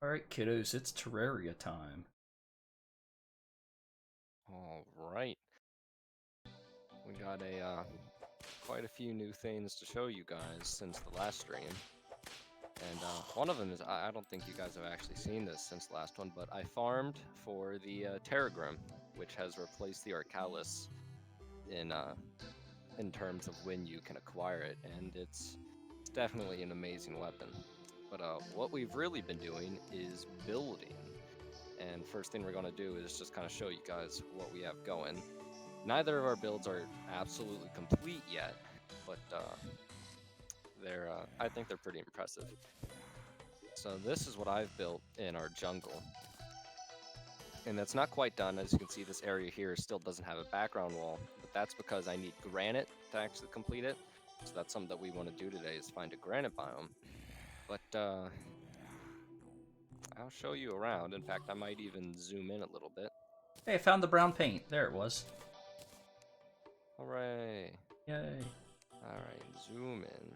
Alright, kiddos, it's Terraria time. Alright. We got quite a few new things to show you guys since the last stream. And one of them is, I don't think you guys have actually seen this since the last one, but I farmed for the Terragram, which has replaced the Arcalis in terms of when you can acquire it, and it's definitely an amazing weapon. But what we've really been doing is building. And first thing we're going to do is just kind of show you guys what we have going. Neither of our builds are absolutely complete yet, but I think they're pretty impressive. So this is what I've built in our jungle. And that's not quite done. As you can see, this area here still doesn't have a background wall, but that's because I need granite to actually complete it. So that's something that we want to do today, is find a granite biome. But I'll show you around. In fact, I might even zoom in a little bit. Hey, I found the brown paint. There it was. Hooray. Yay. Alright, zoom in.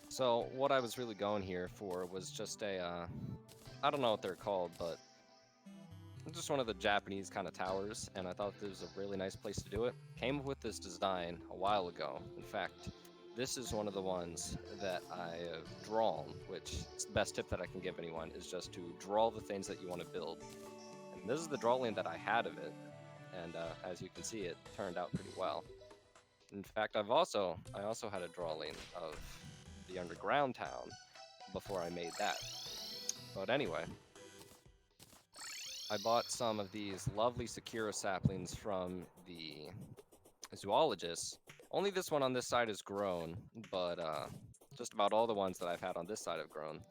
So, what I was really going here for was just a, I don't know what they're called, but just one of the Japanese kind of towers, and I thought this was a really nice place to do it. Came up with this design a while ago. In fact, this is one of the ones that I have drawn, which is the best tip that I can give anyone, is just to draw the things that you want to build. And this is the drawing that I had of it, and as you can see, it turned out pretty well. In fact, I also had a drawing of the underground town before I made that. But anyway, I bought some of these lovely Sakura saplings from the zoologist. Only this one on this side is grown, but just about all the ones that I've had on this side have grown.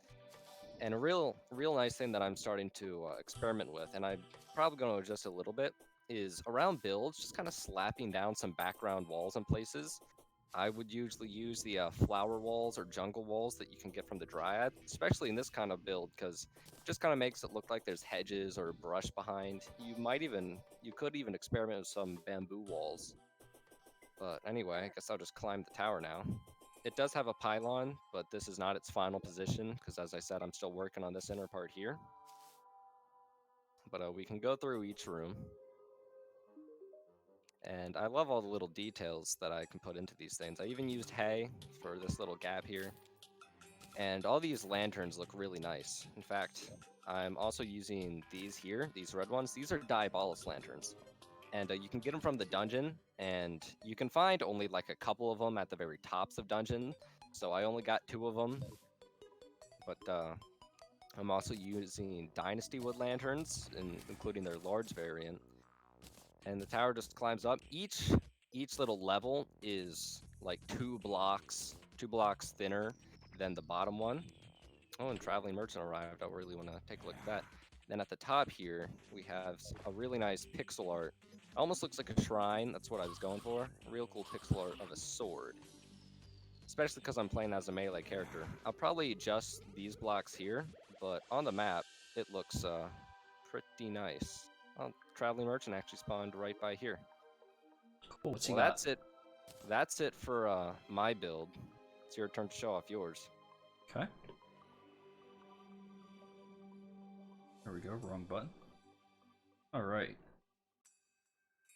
And a real nice thing that I'm starting to experiment with, and I'm probably going to adjust a little bit, is around builds, just kind of slapping down some background walls in places. I would usually use the flower walls or jungle walls that you can get from the Dryad, especially in this kind of build, because it just kind of makes it look like there's hedges or brush behind. You could even experiment with some bamboo walls. But anyway, I guess I'll just climb the tower now. It does have a pylon, but this is not its final position, because as I said, I'm still working on this inner part here. But we can go through each room. And I love all the little details that I can put into these things. I even used hay for this little gap here. And all these lanterns look really nice. In fact, I'm also using these here, these red ones. These are Diabolus lanterns. And you can get them from the dungeon, and you can find only like a couple of them at the very tops of dungeon. So I only got 2 of them. But I'm also using Dynasty Wood lanterns, including their large variant. And the tower just climbs up. Each little level is like 2 blocks thinner than the bottom one. Oh, and Traveling Merchant arrived. I really want to take a look at that. Then at the top here, we have a really nice pixel art. It almost looks like a shrine. That's what I was going for. A real cool pixel art of a sword. Especially because I'm playing as a melee character. I'll probably adjust these blocks here, but on the map, it looks pretty nice. Oh, Traveling Merchant actually spawned right by here. Cool. What's Well, he got? that's it for my build. It's your turn to show off yours. Okay. There we go. Wrong button. All right.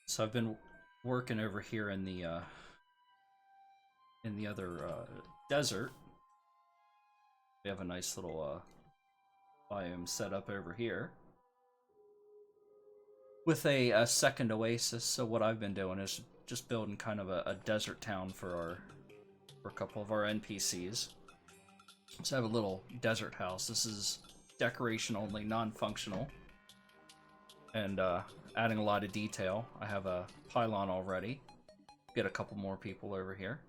So I've been working over here in the other desert. We have a nice little biome set up over here with a second oasis. So what I've been doing is just building kind of a desert town for a couple of our NPCs. So I have a little desert house. This is decoration only, non-functional, and adding a lot of detail. I have a pylon already. Get a couple more people over here.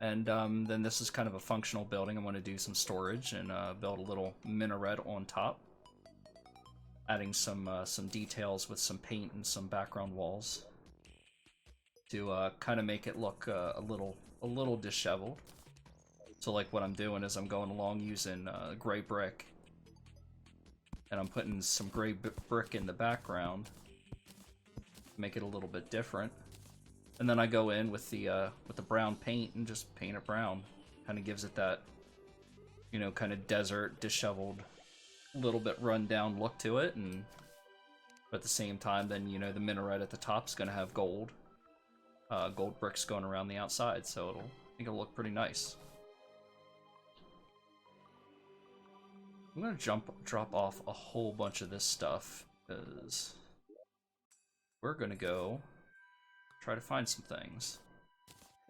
And then this is kind of a functional building. I want to do some storage and build a little minaret on top. Adding some details with some paint and some background walls to kind of make it look a little disheveled. So like what I'm doing is I'm going along using gray brick, and I'm putting some gray brick in the background, make it a little bit different, and then I go in with the brown paint and just paint it brown. Kind of gives it that, you know, kind of desert, disheveled, little bit run down look to it, and at the same time, then, you know, the minaret at the top's gonna have gold bricks going around the outside, so I think it'll look pretty nice. I'm gonna drop off a whole bunch of this stuff, because we're gonna go try to find some things.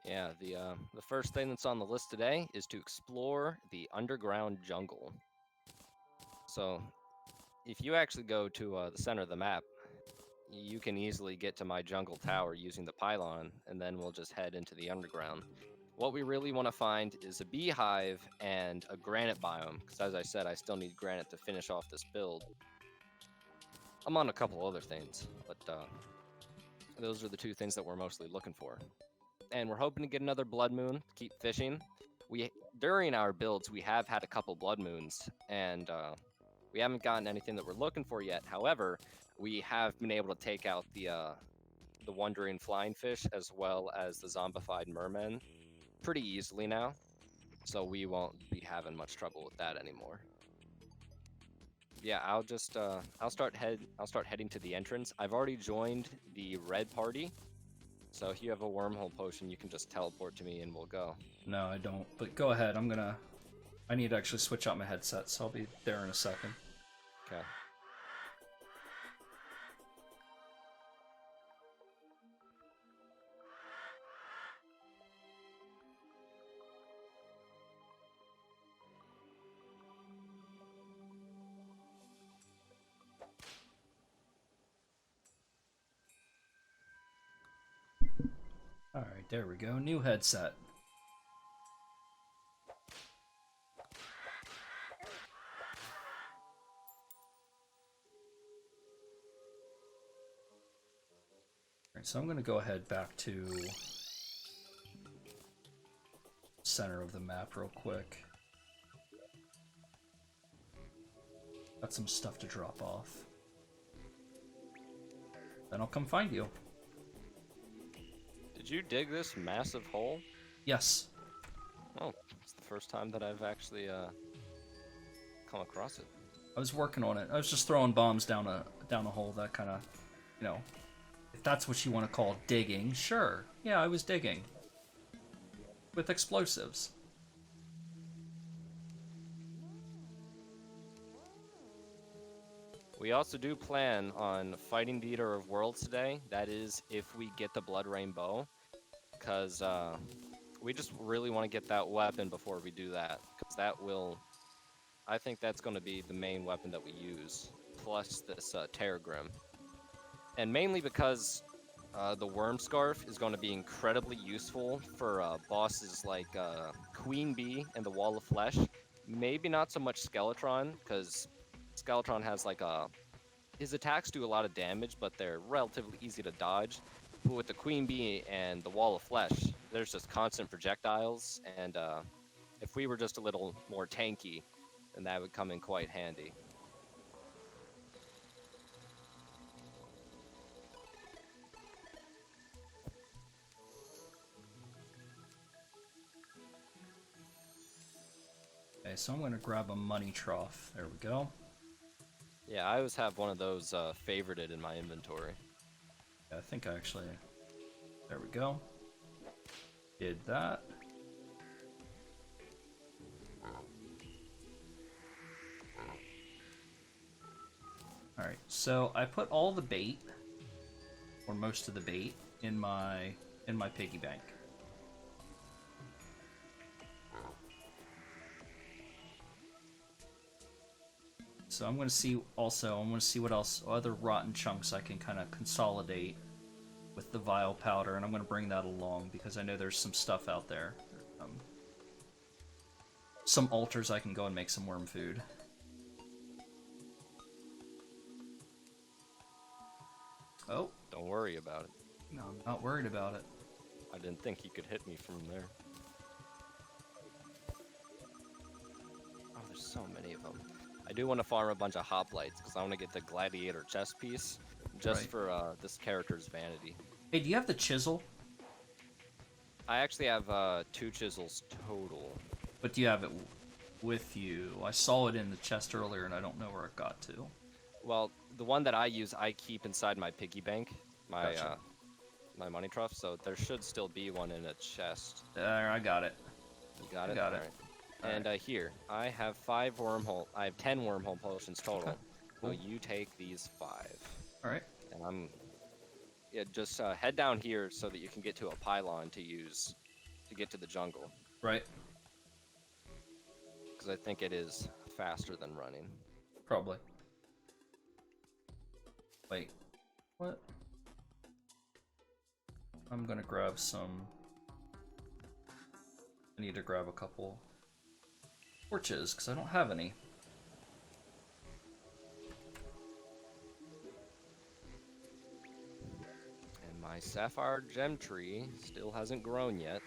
Yeah, the first thing that's on the list today is to explore the underground jungle. So, if you actually go to the center of the map, you can easily get to my jungle tower using the pylon, and then we'll just head into the underground. What we really want to find is a beehive and a granite biome, because as I said, I still need granite to finish off this build. I'm on a couple other things, but those are the two things that we're mostly looking for. And we're hoping to get another blood moon, keep fishing. During our builds, we have had a couple blood moons, and we haven't gotten anything that we're looking for yet. However, we have been able to take out the wandering flying fish as well as the zombified merman pretty easily now, so we won't be having much trouble with that anymore. Yeah, I'll start heading to the entrance. I've already joined the red party, so if you have a wormhole potion, you can just teleport to me and we'll go. No, I don't, but go ahead. I need to actually switch out my headset, so I'll be there in a second. Okay. Alright, there we go. New headset. Alright, so I'm going to go ahead back to center of the map real quick. Got some stuff to drop off. Then I'll come find you. Did you dig this massive hole? Yes. Oh, it's the first time that I've actually come across it. I was working on it. I was just throwing bombs down a hole. That kind of, you know, if that's what you want to call digging, sure. Yeah, I was digging. With explosives. We also do plan on fighting the Eater of Worlds today. That is, if we get the Blood Rainbow. Because we just really want to get that weapon before we do that. Because that will... I think that's going to be the main weapon that we use. Plus this Terragrim. And mainly because the Worm Scarf is going to be incredibly useful for bosses like Queen Bee and the Wall of Flesh. Maybe not so much Skeletron, because Skeletron has like his attacks do a lot of damage, but they're relatively easy to dodge. But with the Queen Bee and the Wall of Flesh, there's just constant projectiles, and if we were just a little more tanky, then that would come in quite handy. Okay, so I'm going to grab a money trough. There we go. Yeah, I always have one of those favorited in my inventory. Yeah, I think I actually... There we go. Did that. Alright, so I put all the bait, or most of the bait, in my piggy bank. So I'm going to see what else, other rotten chunks I can kind of consolidate with the vile powder, and I'm going to bring that along because I know there's some stuff out there. Some altars I can go and make some worm food. Oh. Don't worry about it. No, I'm not worried about it. I didn't think he could hit me from there. There's so many of them. I do want to farm a bunch of hoplites because I want to get the gladiator chest piece just Right. for this character's vanity. Hey, do you have the chisel? I actually have 2 chisels total. But do you have it with you? I saw it in the chest earlier, and I don't know where it got to. Well, the one that I use, I keep inside my piggy bank, my Gotcha. my money trough. So there should still be one in a chest. There, I got it. You got I it. got it. All right. And here, I have 5 wormhole. I have 10 wormhole potions total. Okay, So cool. you take these 5. All right. And I'm just head down here so that you can get to a pylon to use to get to the jungle. Right. Because I think it is faster than running. Probably. Wait. What? I'm gonna grab some. I need to grab a couple torches because I don't have any. And my sapphire gem tree still hasn't grown yet.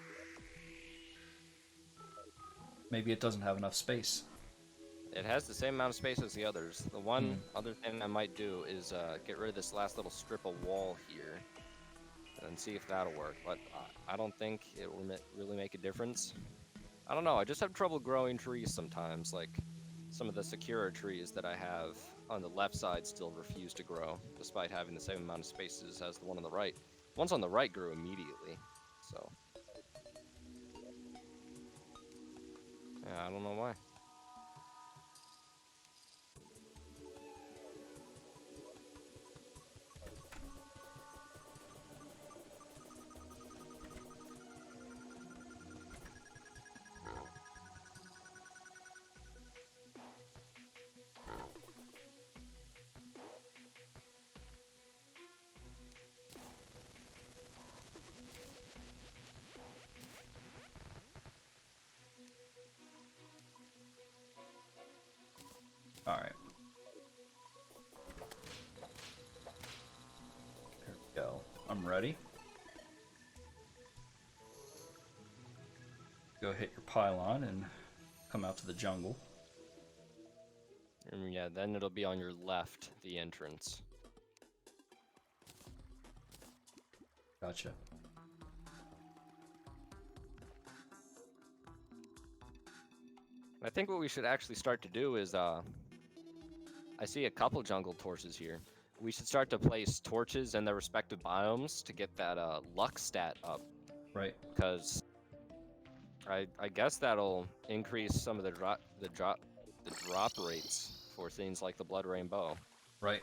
Maybe it doesn't have enough space. It has the same amount of space as the others. The one other thing I might do is get rid of this last little strip of wall here and see if that'll work. But I don't think it will really make a difference. I don't know. I just have trouble growing trees sometimes. Like some of the Sakura trees that I have on the left side still refuse to grow, despite having the same amount of spaces as the one on the right. The ones on the right grew immediately. So yeah, I don't know why. Alright. There we go. I'm ready. Go hit your pylon and come out to the jungle. Yeah, then it'll be on your left, the entrance. Gotcha. I think what we should actually start to do is, I see a couple jungle torches here. We should start to place torches in their respective biomes to get that luck stat up, Right. because I guess that'll increase some of the drop rates for things like the blood rainbow. Right.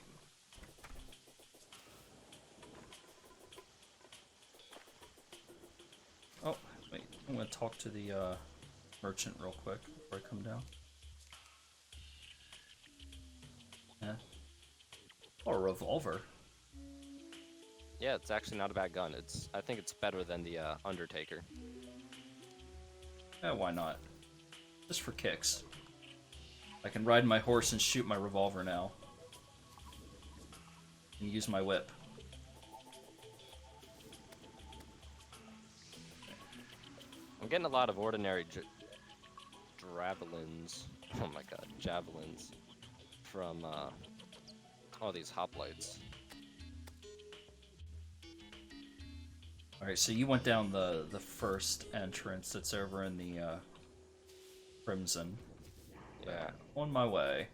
Oh, wait. I'm gonna talk to the merchant real quick before I come down. Yeah. Oh, a revolver. Yeah, it's actually not a bad gun. I think it's better than the Undertaker. Yeah, why not? Just for kicks. I can ride my horse and shoot my revolver now. And use my whip. I'm getting a lot of ordinary javelins. Oh my god, javelins from all these hoplites. Alright, so you went down the first entrance that's over in the Crimson. Yeah. On my way.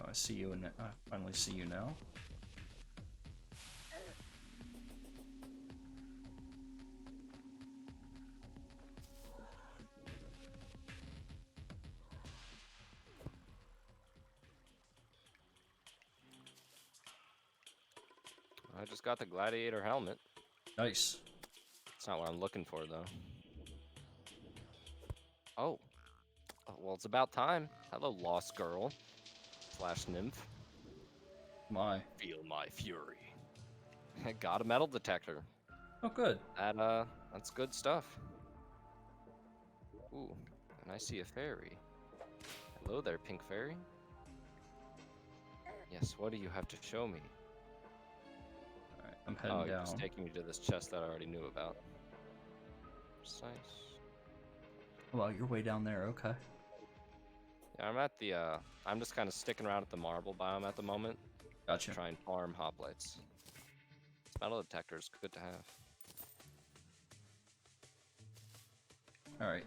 Oh, I see you, and I finally see you now. I just got the gladiator helmet. Nice. It's not what I'm looking for, though. Oh. Well, it's about time. Hello, lost girl. / nymph. My. Feel my fury. I got a metal detector. Oh, good. That's good stuff. Ooh, and I see a fairy. Hello there, pink fairy. Yes, what do you have to show me? I'm heading Oh, you're down. just taking me to this chest that I already knew about. Precise. Well, you're way down there. Okay. Yeah, I'm at the, I'm just kind of sticking around at the marble biome at the moment. Gotcha. Try and farm hoplites. Metal detector's good to have. Alright.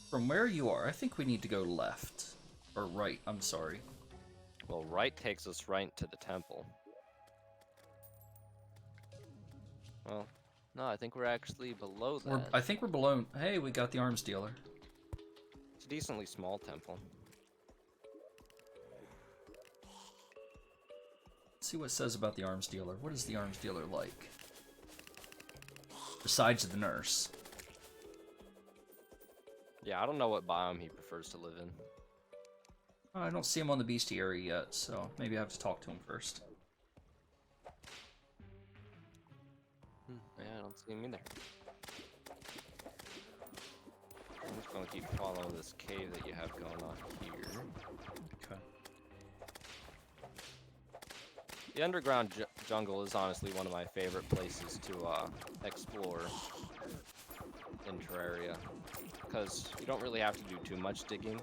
From where you are, I think we need to go left. Or right, I'm sorry. Well, right takes us right to the temple. Well, no, I think we're actually below that. I think we're below... Hey, we got the arms dealer. It's a decently small temple. Let's see what it says about the arms dealer. What is the arms dealer like? Besides the nurse. Yeah, I don't know what biome he prefers to live in. I don't see him on the bestiary yet, so maybe I have to talk to him first. Yeah, I don't see him either. I'm just gonna keep following this cave that you have going on here. Okay. The underground jungle is honestly one of my favorite places to explore in Terraria, because you don't really have to do too much digging,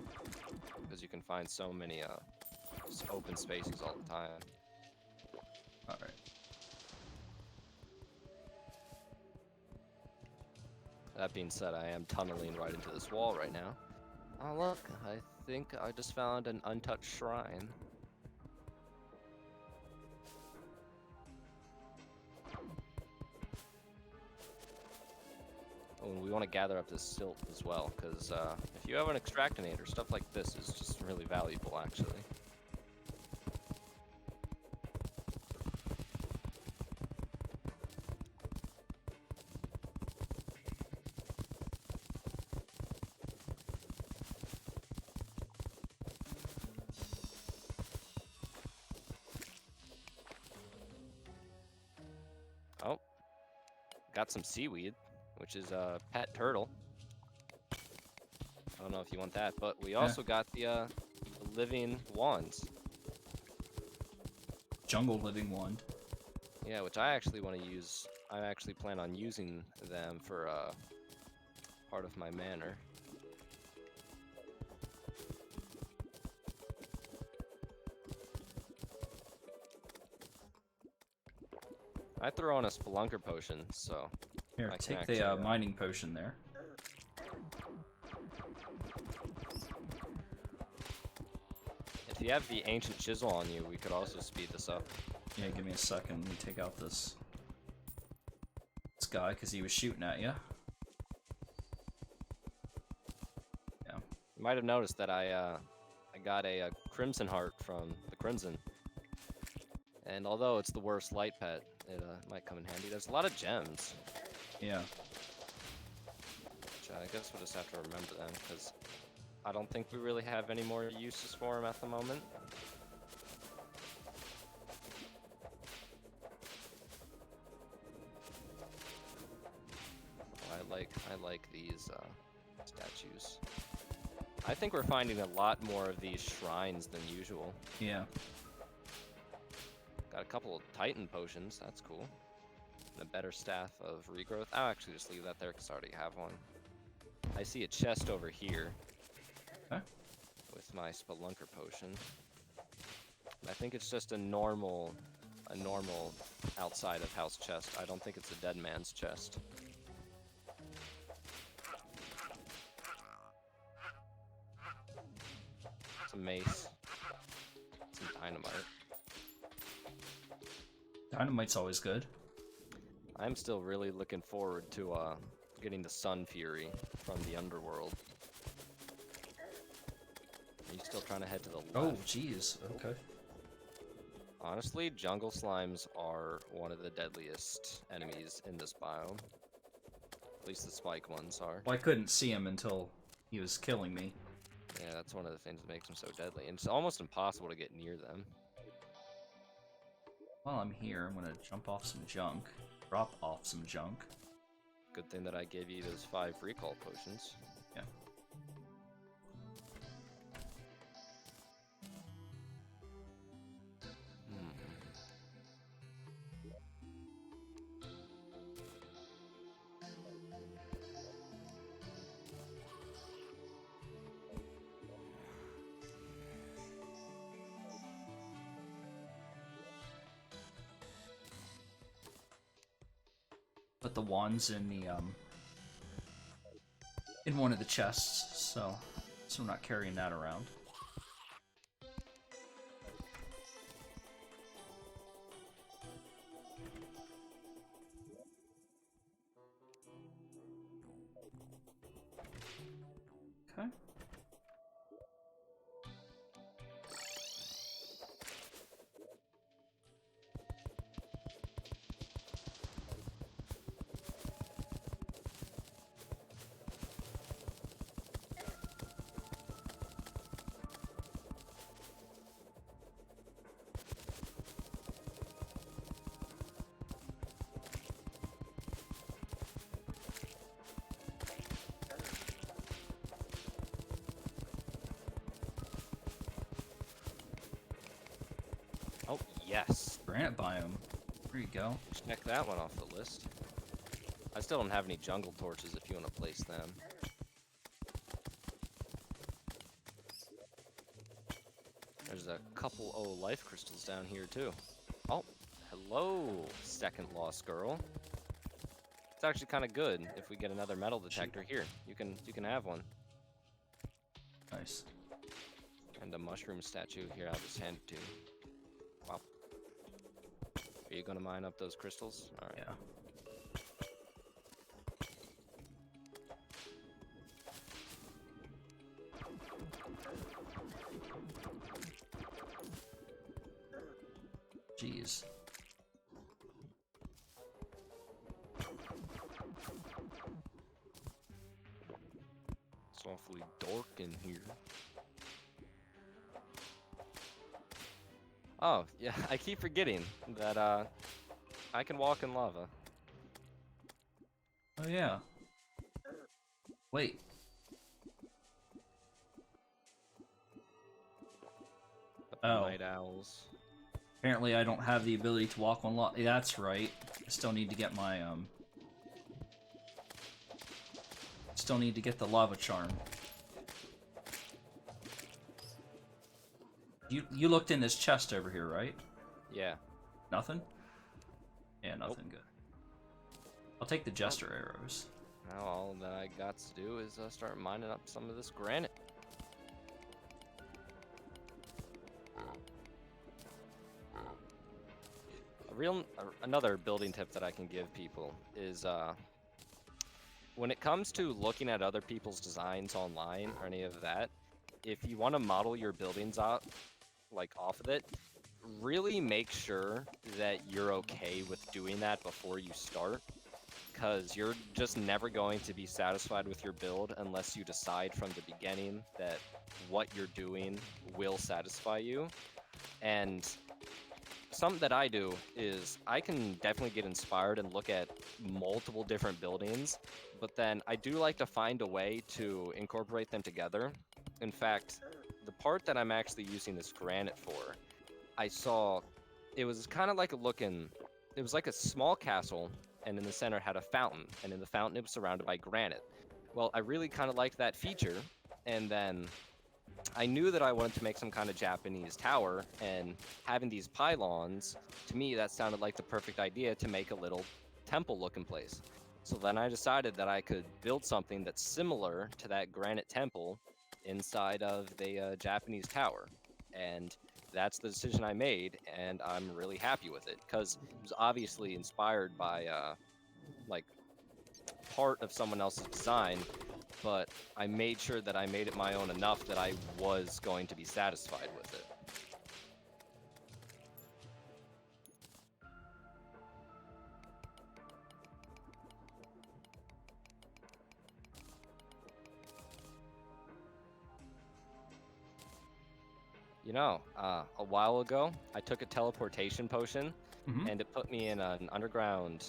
because you can find so many just open spaces all the time. Alright. That being said, I am tunneling right into this wall right now. Oh look, I think I just found an untouched shrine. Oh, and we want to gather up this silt as well, because if you have an extractinator, stuff like this is just really valuable, actually. Oh, got some seaweed, which is a pet turtle. I don't know if you want that, but we also got the living wands. Jungle living wand. Yeah, which I actually want to use. I actually plan on using them for part of my manor. I throw on a spelunker potion, so Here, I can take the actually, mining potion there. if you have the ancient chisel on you, we could also speed this up. Yeah, give me a second. Let me take out this guy, because he was shooting at you. Yeah. You might have noticed that I got a crimson heart from the crimson. And although it's the worst light pet, it might come in handy. There's a lot of gems. Yeah. Which I guess we'll just have to remember them, because I don't think we really have any more uses for them at the moment. I like these statues. I think we're finding a lot more of these shrines than usual. Yeah. Got a couple of Titan potions, that's cool. And a better staff of regrowth. I'll actually just leave that there because I already have one. I see a chest over here. Okay. With my spelunker potion. I think it's just a normal outside of house chest. I don't think it's a dead man's chest. It's a mace. Some dynamite. Dynamite's always good. I'm still really looking forward to getting the Sun Fury from the underworld. Are you still trying to head to the left? Oh, jeez. Okay. Honestly, jungle slimes are one of the deadliest enemies in this biome. At least the spike ones are. Well, I couldn't see him until he was killing me. Yeah, that's one of the things that makes them so deadly. And it's almost impossible to get near them. While I'm here, I'm gonna jump off some junk. Drop off some junk. Good thing that I gave you those 5 recall potions. Yeah. put the wands in the in one of the chests, so we're not carrying that around. Okay. Oh, yes. Granite biome. There you go. Check that one off the list. I still don't have any jungle torches if you want to place them. There's a couple life crystals down here too. Oh, hello, second lost girl. It's actually kind of good if we get another metal detector here. You can have one. Nice. And a mushroom statue here. I'll just hand it to you. Wow. Are you gonna mine up those crystals? All right. Yeah. Jeez. It's awfully dark in here. Oh, yeah, I keep forgetting that I can walk in lava. Oh yeah. Wait. Oh. Night owls. Apparently I don't have the ability to walk on lava. That's right. I still need to get my still need to get the lava charm. You looked in this chest over here, right? Yeah. Nothing? Yeah, nothing good. I'll take the jester arrows. Now all that I got to do is start mining up some of this granite. Another building tip that I can give people is when it comes to looking at other people's designs online or any of that, if you want to model your buildings out like off of it, really make sure that you're okay with doing that before you start, because you're just never going to be satisfied with your build unless you decide from the beginning that what you're doing will satisfy you. And something that I do is I can definitely get inspired and look at multiple different buildings, but then I do like to find a way to incorporate them together. In fact, the part that I'm actually using this granite for, I saw it was kind of like it was like a small castle, and in the center had a fountain, and in the fountain it was surrounded by granite. Well, I really kind of liked that feature, and then I knew that I wanted to make some kind of Japanese tower, and having these pylons, to me, that sounded like the perfect idea to make a little temple-looking place. So then I decided that I could build something that's similar to that granite temple inside of the Japanese tower. And that's the decision I made, and I'm really happy with it, because it was obviously inspired by, like, part of someone else's design, but I made sure that I made it my own enough that I was going to be satisfied with it. You know, a while ago, I took a teleportation potion, and it put me in an underground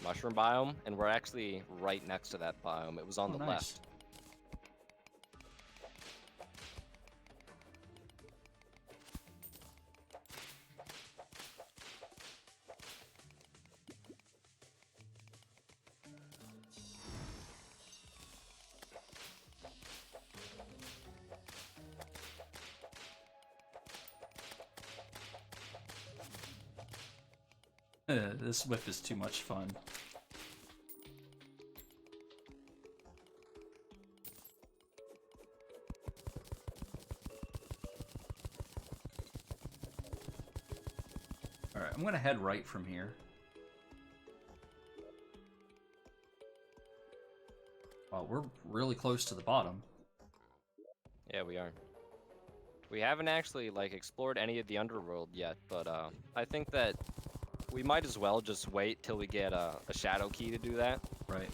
mushroom biome, and we're actually right next to that biome. It was on the nice. left. This whip is too much fun. Alright, I'm gonna head right from here. Well, we're really close to the bottom. Yeah, we are. We haven't actually, like, explored any of the underworld yet, but, I think that we might as well just wait till we get a shadow key to do that. Right.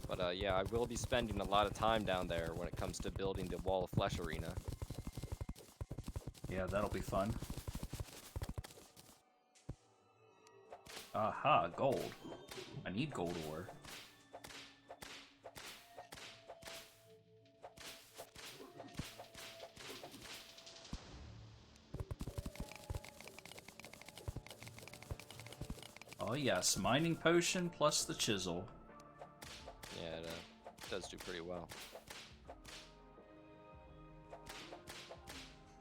But, yeah, I will be spending a lot of time down there when it comes to building the Wall of Flesh arena. Yeah, that'll be fun. Aha, gold. I need gold ore. Oh yes, mining potion plus the chisel. Yeah, it does do pretty well.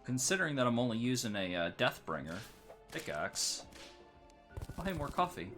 Considering that I'm only using a Deathbringer pickaxe. Oh hey, more coffee.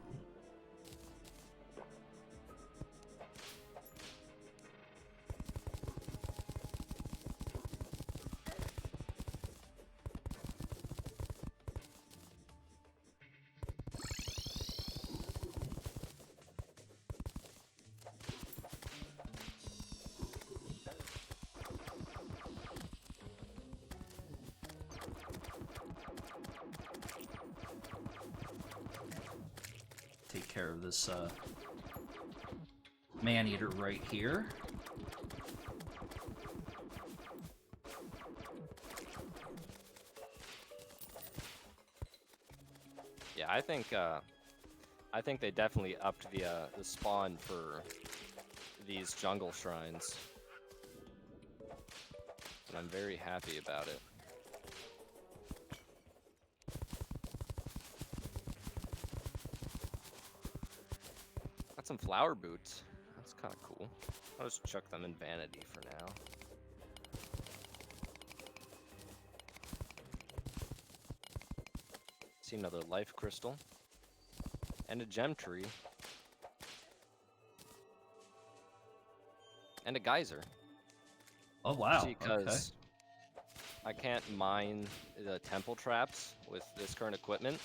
Take care of this man-eater right here. Yeah, I think they definitely upped the spawn for these jungle shrines. And I'm very happy about it. Got some flower boots. That's kind of cool. I'll just chuck them in vanity for now. See another life crystal. And a gem tree. And a geyser. Oh wow, See, because I can't mine the temple traps with this current equipment.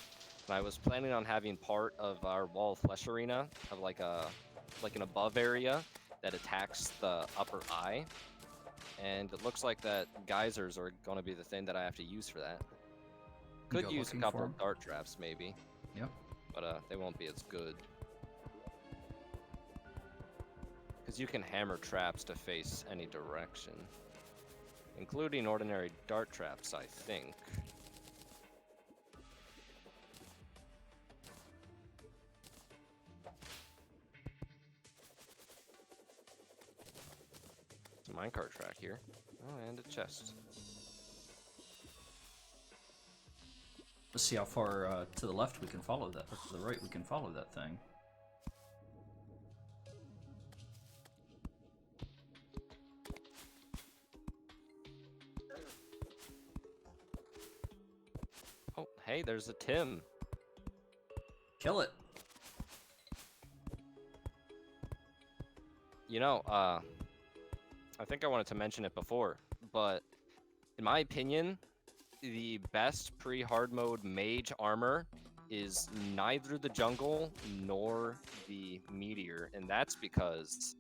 And I was planning on having part of our Wall of Flesh arena of like an above area that attacks the upper eye. And it looks like that geysers are going to be the thing that I have to use for that. You Could go use a looking couple for of 'em? dart traps maybe, Yep. but they won't be as good. Because you can hammer traps to face any direction. Including ordinary dart traps, I think. It's a minecart track here. Oh, and a chest. Let's see how far to the left we can follow that, or to the right we can follow that thing. Oh, hey, there's a Tim. Kill it! You know, I think I wanted to mention it before, but in my opinion, the best pre-hard mode mage armor is neither the jungle nor the meteor, and that's because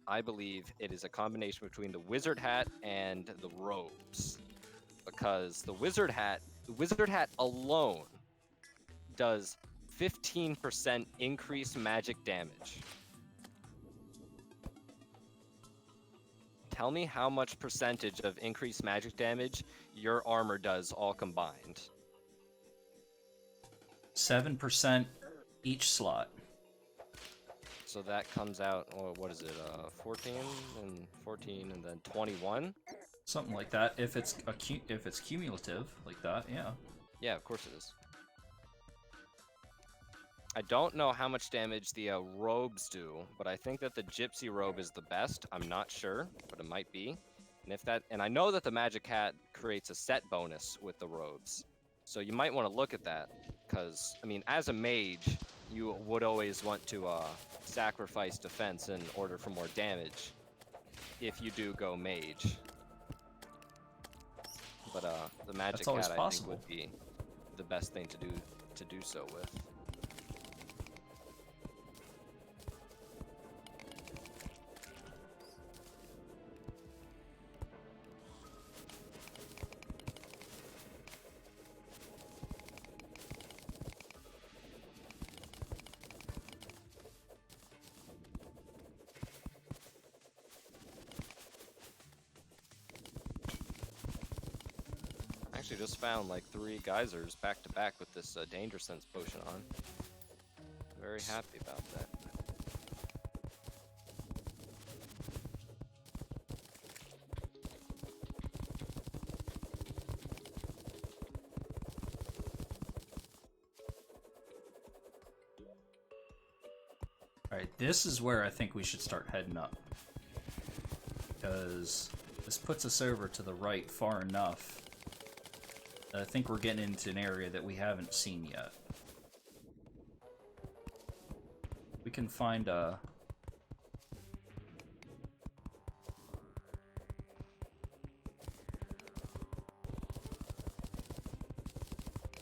I believe it is a combination between the wizard hat and the robes. Because the wizard hat alone does 15% increased magic damage. Tell me how much percentage of increased magic damage your armor does all combined. 7% each slot. So that comes out, or what is it, 14 and 14 and then 21? Something like that. If it's cumulative like that, yeah. Yeah, of course it is. I don't know how much damage the robes do, but I think that the gypsy robe is the best. I'm not sure, but it might be. And I know that the magic hat creates a set bonus with the robes. So you might want to look at that, because, I mean, as a mage, you would always want to sacrifice defense in order for more damage, if you do go mage. But the magic That's always hat, I think, possible. would be the best thing to do so with. Actually just found like 3 geysers back to back with this danger sense potion on. Very happy about that. Alright, this is where I think we should start heading up. Because this puts us over to the right far enough that I think we're getting into an area that we haven't seen yet. We can find a...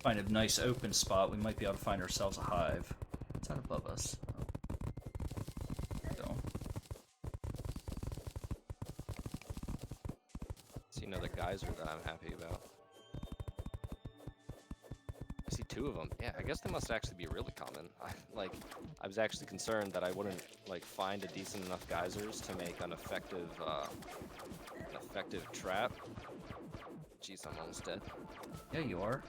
find a nice open spot, we might be able to find ourselves a hive. What's that above us? So. See another geyser that I'm happy about. I see 2 of them. Yeah, I guess they must actually be really common. I was actually concerned that I wouldn't like find a decent enough geysers to make an effective trap. Jeez, I'm almost dead. Yeah, you are.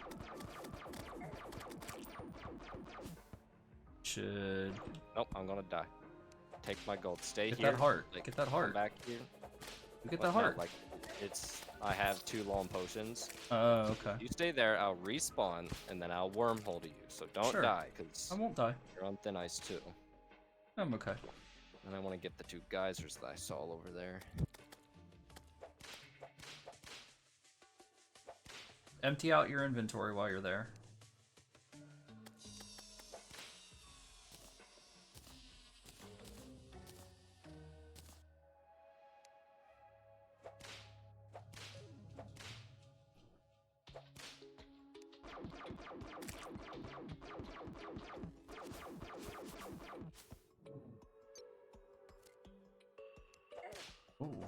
Should... Nope, I'm gonna die. Take my gold. Stay Get here. that heart. Like, Get that come heart. back here. Get But that no, heart. like, I have 2 long potions. Oh, okay. You stay there, I'll respawn, and then I'll wormhole to you. So don't Sure. die, because I won't die. you're on thin ice too. I'm okay. And I want to get the 2 geysers that I saw over there. Empty out your inventory while you're there. Ooh.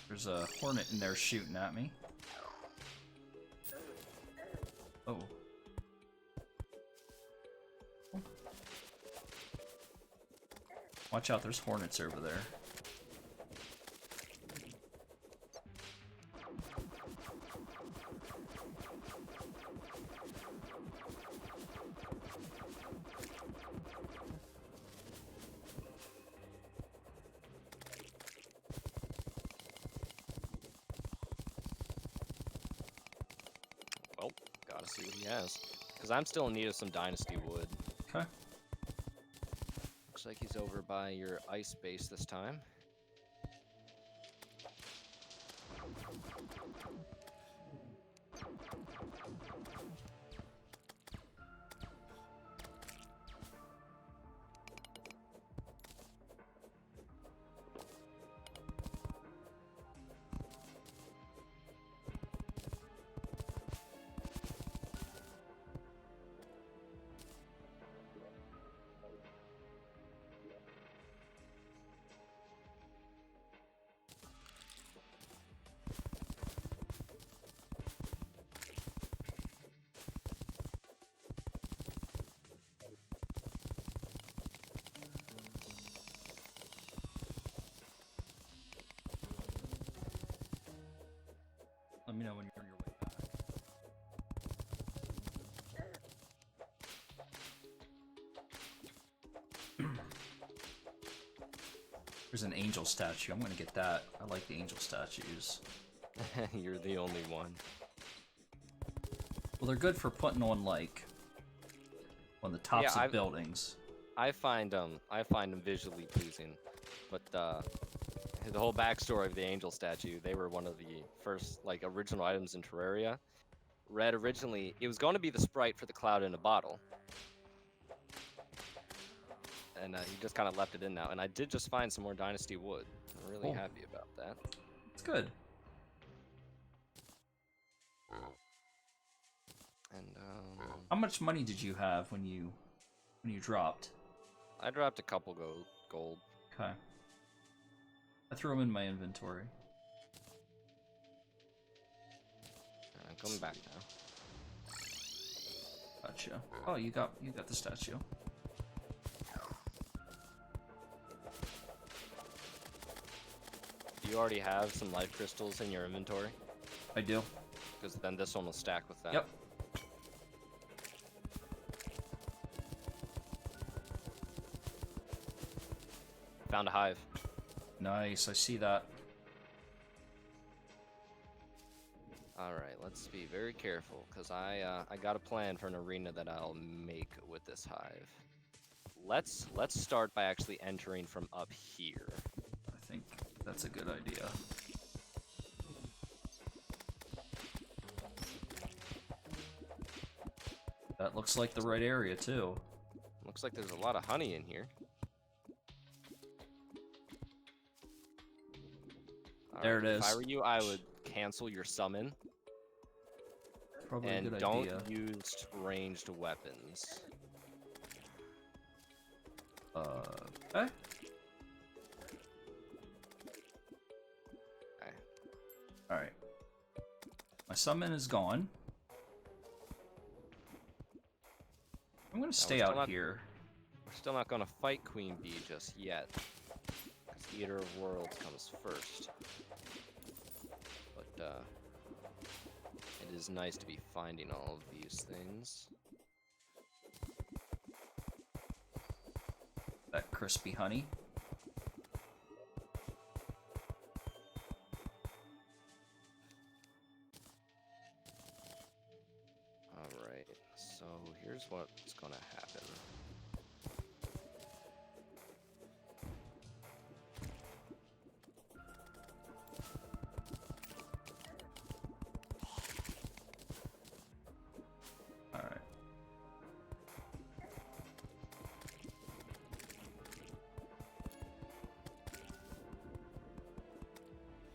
There's a hornet in there shooting at me. Oh. Watch out, there's hornets over there. Well, gotta see what he has. Because I'm still in need of some dynasty wood. Okay. Looks like he's over by your ice base this time. Let me know when you're on your way back. There's an angel statue. I'm gonna get that. I like the angel statues. You're the only one. Well, they're good for putting on, like, on the tops Yeah, of buildings. I find them visually pleasing, but the whole backstory of the angel statue, they were one of the first like original items in Terraria. Red originally, it was going to be the sprite for the cloud in a bottle, and he just kind of left it in now. And I did just find some more dynasty wood. I'm really Cool. happy about that. It's good. And How much money did you have when you dropped? I dropped a couple gold. Okay. I threw them in my inventory. I'm coming back now. Gotcha. Oh, you got the statue. Do you already have some life crystals in your inventory? I do. Because then this one will stack with that. Yep. Found a hive. Nice, I see that. Alright, let's be very careful, because I got a plan for an arena that I'll make with this hive. Let's start by actually entering from up here. I think that's a good idea. That looks like the right area, too. Looks like there's a lot of honey in here. There it is. If I were you, I would cancel your summon. Probably And a good don't idea. use ranged weapons. Okay. Okay. Alright. My summon is gone. I'm gonna stay out here. We're still not going to fight Queen Bee just yet. Because Eater of Worlds comes first. But, it is nice to be finding all of these things. That crispy honey. Alright, so here's what's going to happen. Alright.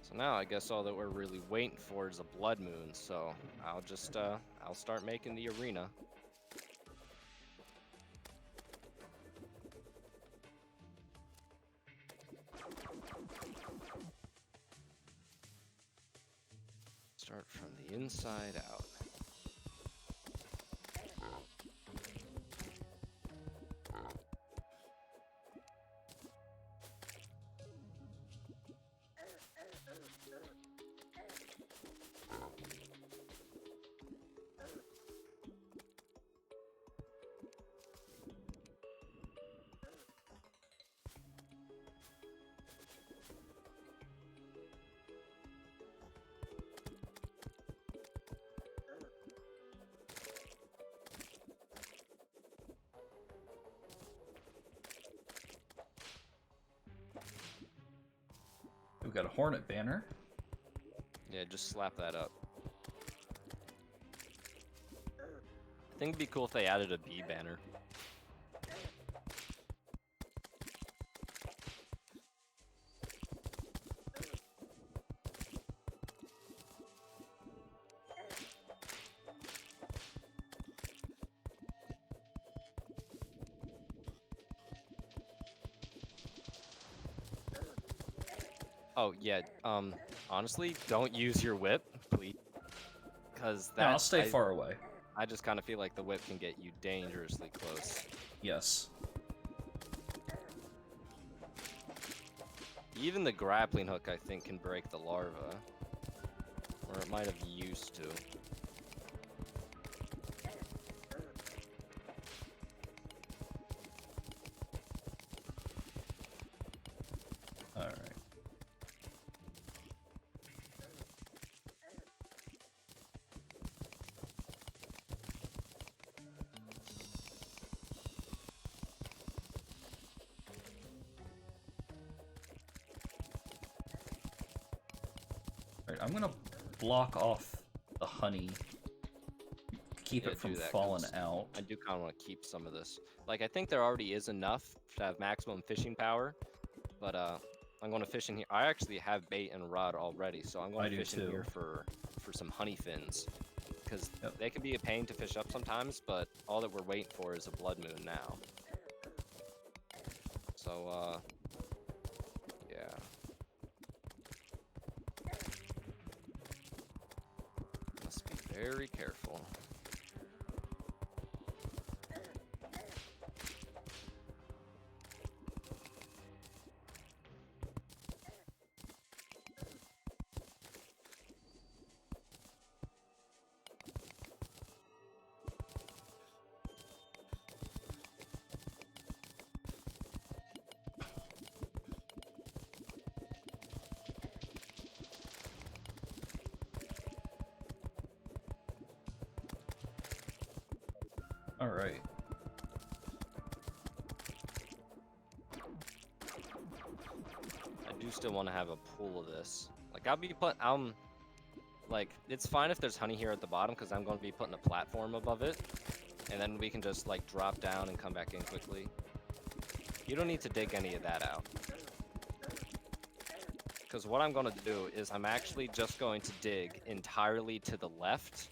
So now I guess all that we're really waiting for is a blood moon, so I'll just, I'll start making the arena. Start from the inside out. We've got a hornet banner. Yeah, just slap that up. I think it'd be cool if they added a bee banner. Oh, yeah, honestly, don't use your whip, please. Because that... Yeah, I'll stay far away. I just kind of feel like the whip can get you dangerously close. Yes. Even the grappling hook, I think, can break the larva. Or it might have used to. Alright. Alright, I'm gonna block off the honey. Keep Yeah, it from do that, falling 'cause out. I do kind of want to keep some of this. Like, I think there already is enough to have maximum fishing power. But, I'm going to fish in here. I actually have bait and rod already, so I'm going I to do fish in too. here for some honey fins. because Yep. they can be a pain to fish up sometimes, but all that we're waiting for is a blood moon now. So, yeah. Must be very careful. All right. I do still want to have a pool of this. Like, like, it's fine if there's honey here at the bottom, because I'm going to be putting a platform above it. And then we can just, like, drop down and come back in quickly. You don't need to dig any of that out. Because what I'm going to do is I'm actually just going to dig entirely to the left.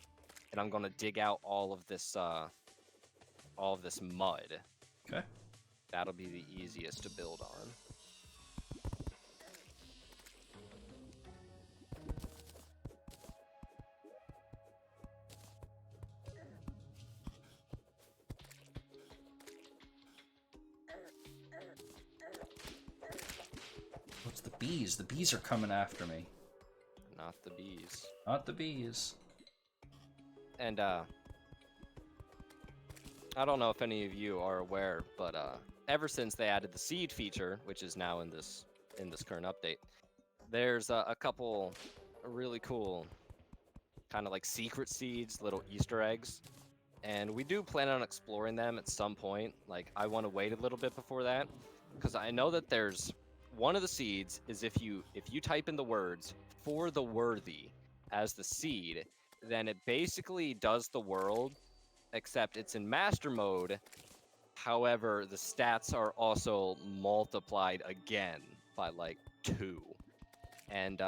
And I'm going to dig out all of this mud. Okay. That'll be the easiest to build on. What's the bees? The bees are coming after me. Not the bees. Not the bees. And, I don't know if any of you are aware, but, ever since they added the seed feature, which is now in this current update, there's a couple really cool kind of like secret seeds, little Easter eggs. And we do plan on exploring them at some point. Like, I want to wait a little bit before that, because I know that there's one of the seeds is if you type in the words "for the worthy" as the seed, then it basically does the world, except it's in master mode. However, the stats are also multiplied again by like 2. And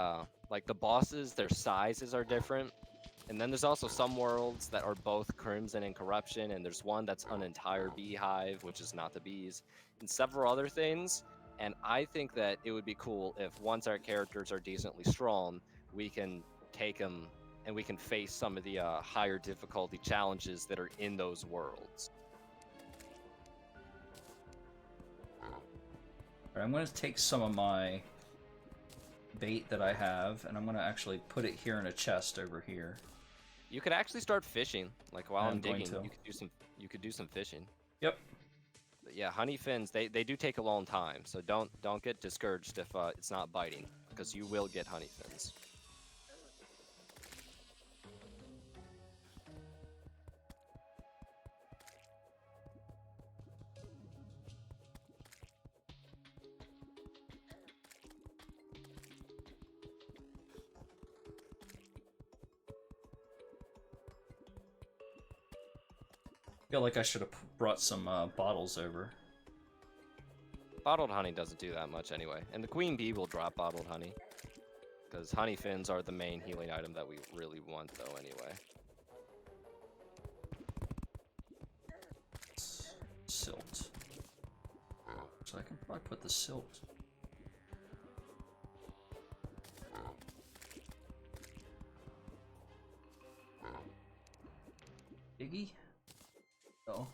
like the bosses, their sizes are different. And then there's also some worlds that are both Crimson and Corruption, and there's one that's an entire beehive, which is not the bees, and several other things. And I think that it would be cool if once our characters are decently strong, we can take them and we can face some of the higher difficulty challenges that are in those worlds. Alright, I'm going to take some of my bait that I have, and I'm going to actually put it here in a chest over here. You could actually start fishing, like while I'm going digging. to. You could do some fishing. Yep. But yeah, honey fins, they do take a long time, so don't get discouraged if it's not biting, because you will get honey fins. I feel like I should have brought some bottles over. Bottled honey doesn't do that much anyway, and the queen bee will drop bottled honey, because honey fins are the main healing item that we really want, though, anyway. Silt. So I can probably put the silt. Iggy? Oh.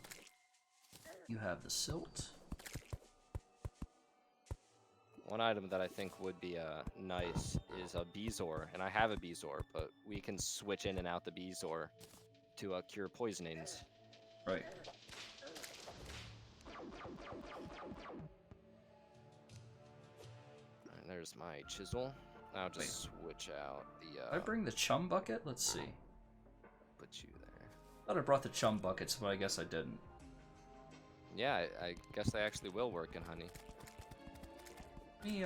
You have the silt. One item that I think would be nice is a Beezor, and I have a Beezor, but we can switch in and out the Beezor to cure poisonings. Right. And there's my chisel. I'll just switch out the... Did I bring the chum bucket? Let's see. Put you there. Thought I brought the chum buckets, but I guess I didn't. Yeah, I guess they actually will work in honey. Me,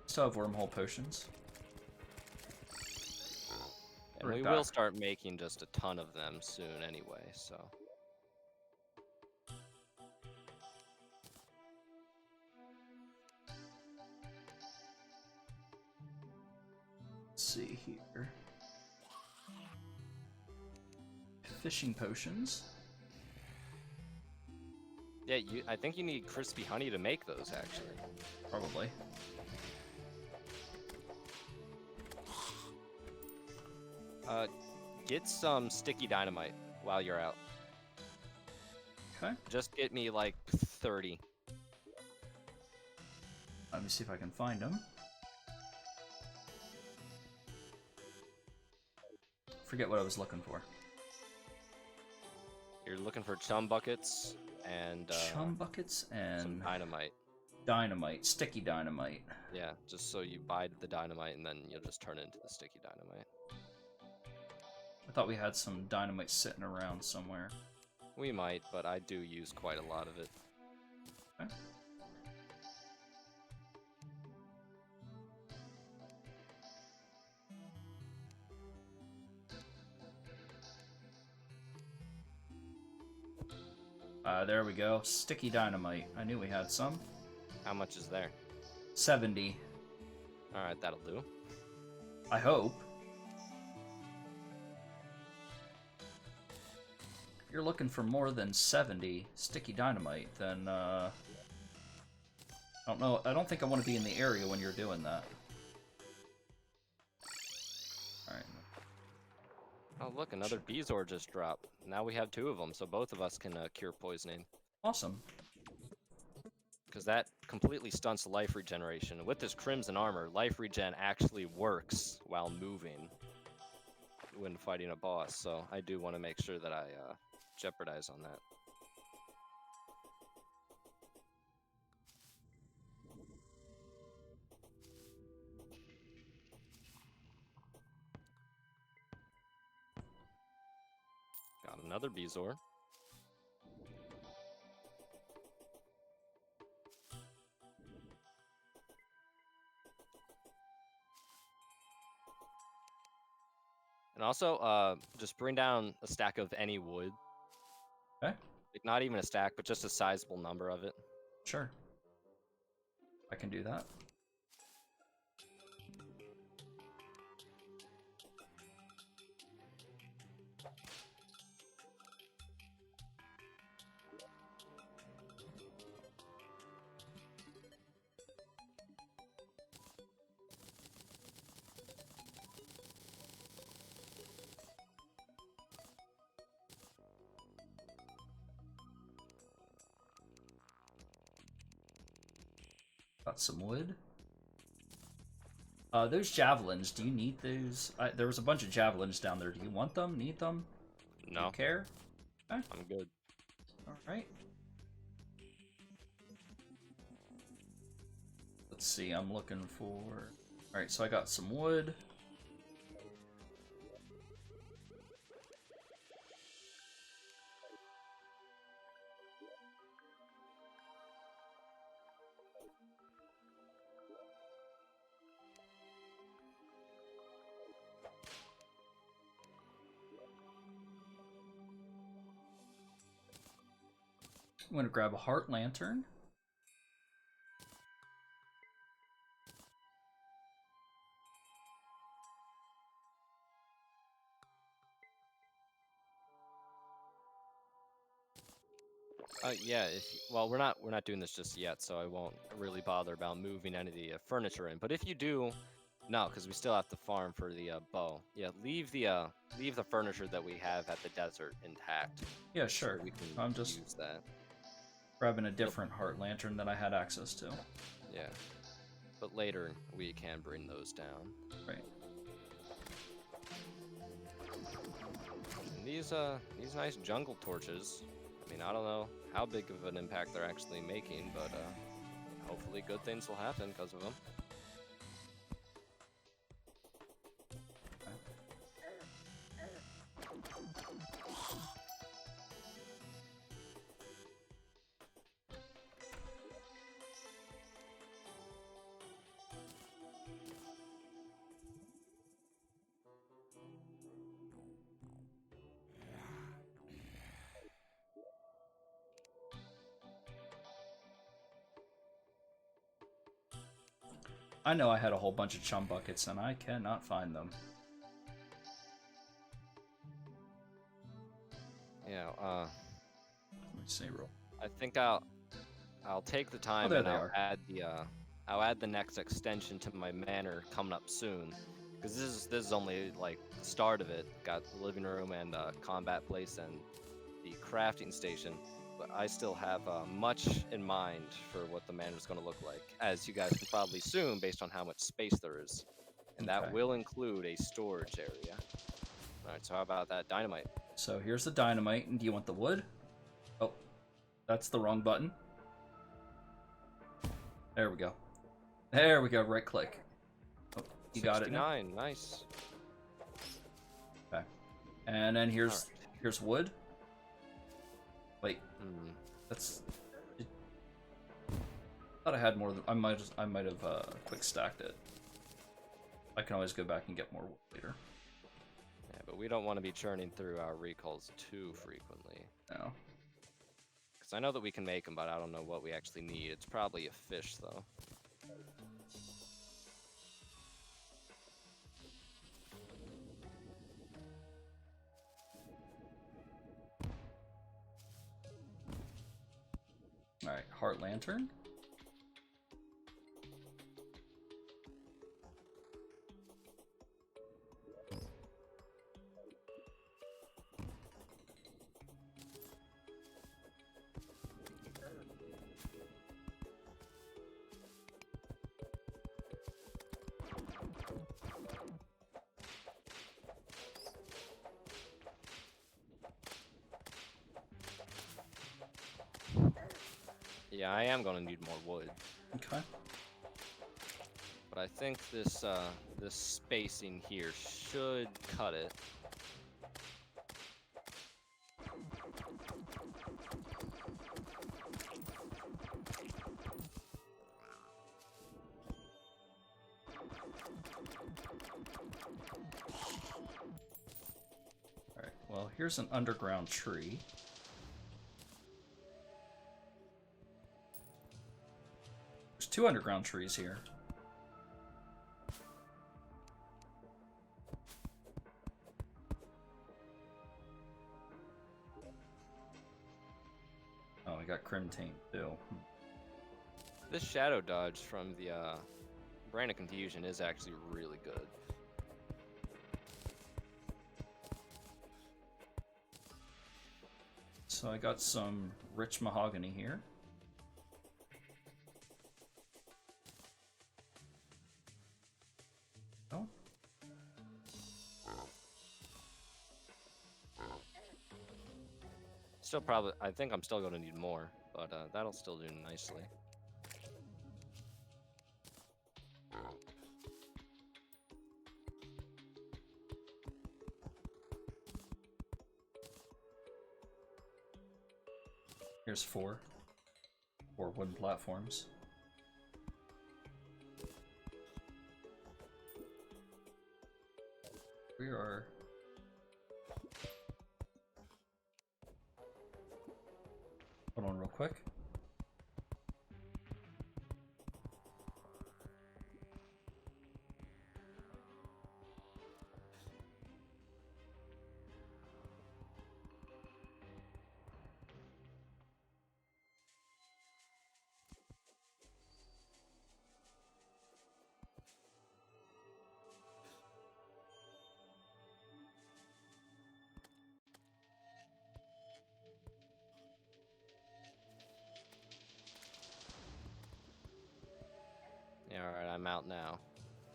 still have wormhole potions. And Right we back. will start making just a ton of them soon anyway, so... Let's see here. Fishing potions. Yeah, I think you need crispy honey to make those, actually. Probably. Get some sticky dynamite while you're out. Okay. Just get me like 30. Let me see if I can find them. Forget what I was looking for. You're looking for chum buckets and Chum buckets some and dynamite. dynamite, sticky dynamite. Yeah, just so you buy the dynamite and then you'll just turn it into the sticky dynamite. I thought we had some dynamite sitting around somewhere. We might, but I do use quite a lot of it. Okay. There we go. Sticky dynamite. I knew we had some. How much is there? 70. Alright, that'll do. I hope. If you're looking for more than 70 sticky dynamite, then, I don't know. I don't think I want to be in the area when you're doing that. Alright. Oh, look, another Bezoar just dropped. Now we have 2 of them, so both of us can cure poisoning. Awesome. Because that completely stunts life regeneration. With this Crimson armor, life regen actually works while moving when fighting a boss, so I do want to make sure that I jeopardize on that. Got another Bezoar. And also, just bring down a stack of any wood. Okay. Like, not even a stack, but just a sizable number of it. Sure. I can do that. Got some wood. Those javelins, do you need those? There was a bunch of javelins down there. Do you want them? Need them? No. Do you care? Okay. I'm good. Alright. Let's see, I'm looking for... Alright, so I got some wood. I'm gonna grab a heart lantern. Yeah. Well, we're not doing this just yet, so I won't really bother about moving any of the furniture in. But if you do, no, because we still have to farm for the bow. Yeah, leave the furniture that we have at the desert intact. Yeah, sure. So we can I'm just use that. grabbing a different heart lantern that I had access to. Yeah. But later we can bring those down. Right. And these nice jungle torches. I mean, I don't know how big of an impact they're actually making, but hopefully good things will happen because of them. I know I had a whole bunch of chum buckets and I cannot find them. Yeah, Let me see real. I think I'll take the time there and they I'll are. add the next extension to my manor coming up soon, because this is only like the start of it. Got the living room and combat place and the crafting station, but I still have much in mind for what the manor is going to look like, as you guys can probably assume based on how much space there is, and that Okay. will include a storage area. All right, so how about that dynamite? So here's the dynamite, and do you want the wood? Oh, that's the wrong button. There we go. There we go, right click. Oh, you got it now? 69, nice. Okay. And then here's Alright. here's wood. Wait, Hmm. that's... I thought I had more than... I might have quick stacked it. I can always go back and get more wood later. Yeah, but we don't want to be churning through our recalls too frequently. No. Because I know that we can make them, but I don't know what we actually need. It's probably a fish, though. Alright, heart lantern. Yeah, I am going to need more wood. Okay. But I think this this spacing here should cut it. Alright, well, here's an underground tree. There's 2 underground trees here. Oh, I got Crim Taint too. This shadow dodge from the Brain of Confusion is actually really good. So I got some rich mahogany here. Oh. Still probably, I think I'm still going to need more, but that'll still do nicely. Here's 4 wooden platforms. We are... Hold on real quick. Yeah, alright, I'm out now.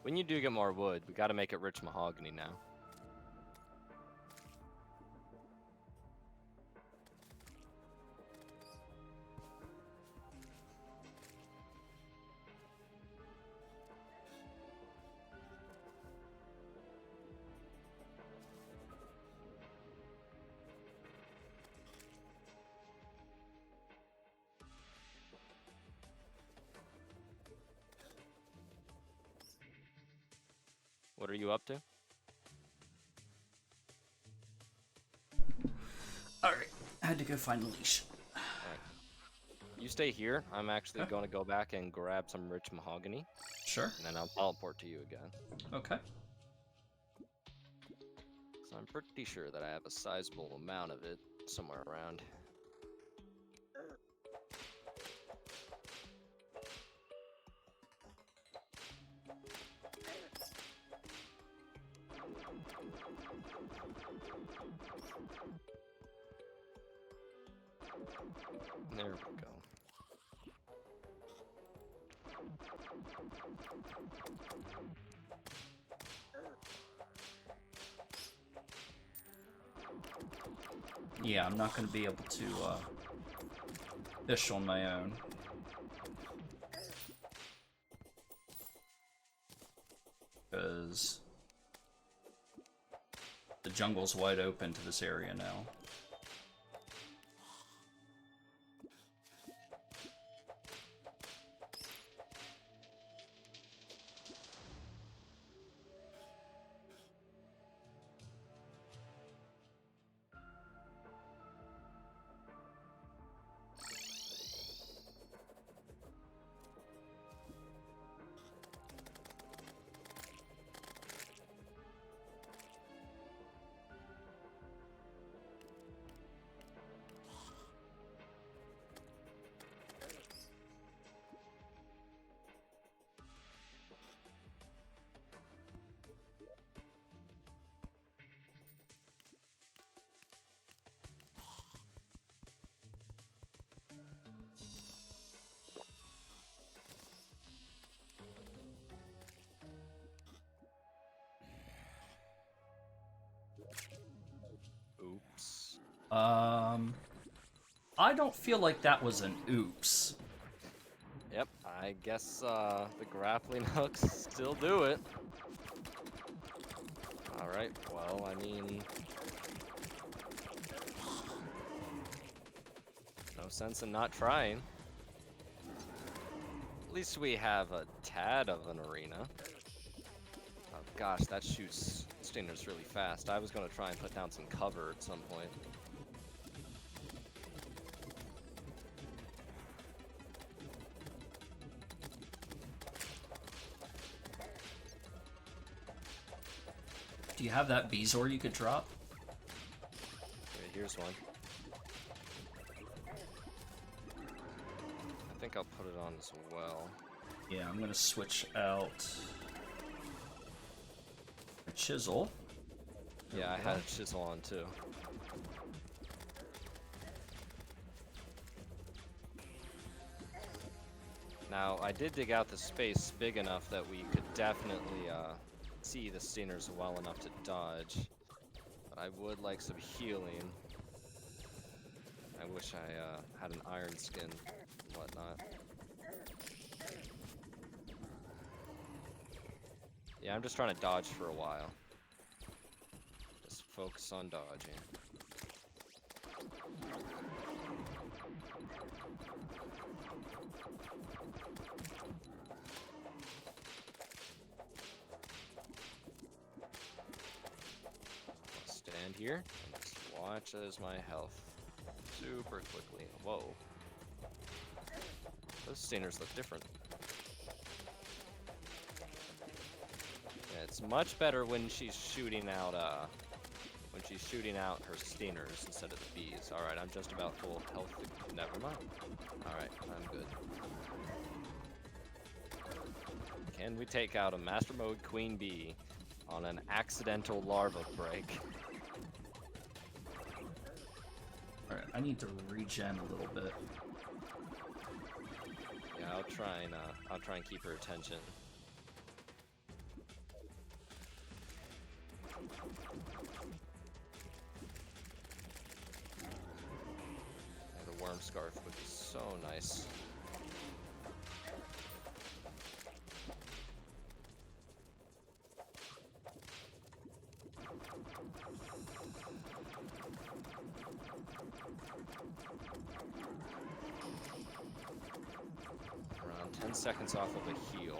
When you do get more wood, we gotta make it rich mahogany now. What are you up to? Alright, I had to go find the leash. Alright. You stay here. I'm actually going to go back and grab some rich mahogany, Sure. and then I'll teleport to you again. Okay. So I'm pretty sure that I have a sizable amount of it somewhere around. There we go. Yeah, I'm not going to be able to fish on my own. Because the jungle's wide open to this area now. Oops. I don't feel like that was an oops. Yep, I guess the grappling hooks still do it. Alright, well, I mean... no sense in not trying. At least we have a tad of an arena. Oh gosh, that shoots stingers really fast. I was going to try and put down some cover at some point. Do you have that Bezoar you could drop? Okay, here's one. I think I'll put it on as well. Yeah, I'm gonna switch out a chisel. Yeah, I had a chisel on too. Now, I did dig out the space big enough that we could definitely see the stingers well enough to dodge. But I would like some healing. I wish I had an iron skin and whatnot. Yeah, I'm just trying to dodge for a while. Just focus on dodging. Stand here and just watch as my health super quickly. Whoa. Those stingers look different. Yeah, it's much better when she's shooting out her stingers instead of the bees. Alright, I'm just about full health. Never mind. Alright, I'm good. Can we take out a Master Mode Queen Bee on an accidental larva break? Alright, I need to regen a little bit. Yeah, I'll try and keep her attention. Yeah, the worm scarf would be so nice. Around 10 seconds off of a heal.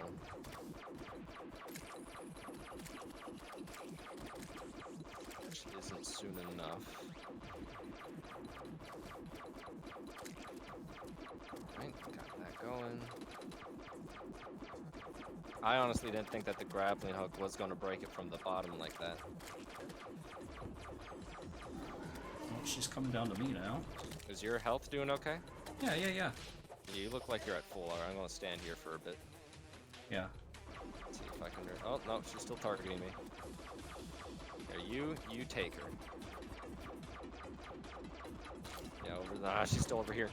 Which isn't soon enough. going. I honestly didn't think that the grappling hook was going to break it from the bottom like that. Well, she's coming down to me now. Is your health doing okay? Yeah. Yeah, you look like you're at full. I'm going to stand here for a bit. Yeah. Let's see if I can... Oh, no, she's still targeting me. Here, you take her. Yeah, over the... Ah, she's still over here.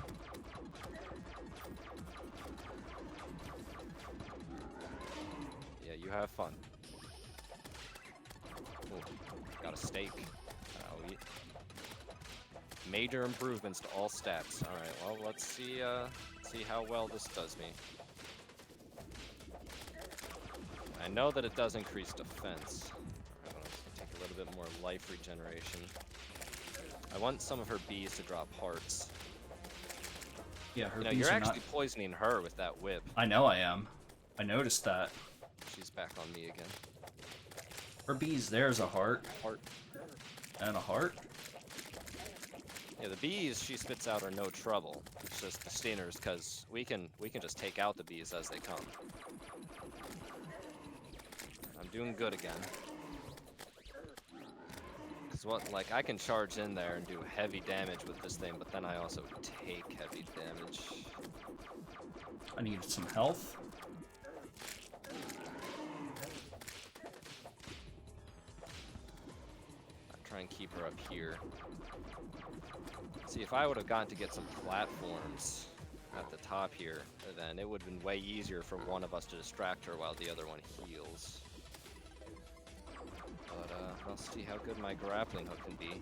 Yeah, you have fun. Ooh, got a steak. I'll eat. Major improvements to all stats. All right, well, let's see how well this does me. I know that it does increase defense. I'm gonna take a little bit more life regeneration. I want some of her bees to drop hearts. Yeah, her You know, bees you're are actually not... poisoning her with that whip. I know I am. I noticed that. She's back on me again. Her bees, there's a heart. Heart. And a heart? Yeah, the bees she spits out are no trouble. It's just the stingers, because we can just take out the bees as they come. I'm doing good again. Cause what, like, I can charge in there and do heavy damage with this thing, but then I also take heavy damage. I need some health. I'll try and keep her up here. See, if I would have gotten to get some platforms at the top here, then it would have been way easier for one of us to distract her while the other one heals. But, I'll see how good my grappling hook can be.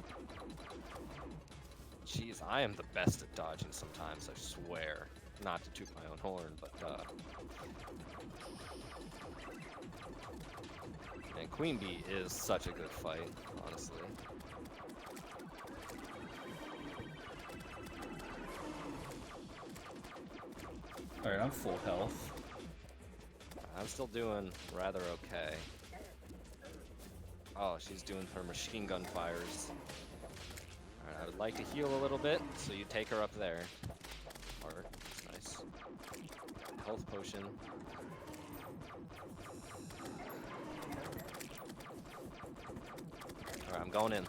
Jeez, I am the best at dodging sometimes, I swear. Not to toot my own horn, but, And Queen Bee is such a good fight, honestly. Alright, I'm full health. I'm still doing rather okay. Oh, she's doing her machine gun fires. Alright, I would like to heal a little bit, so you take her up there. Heart, that's nice. Health potion. Alright, I'm going in.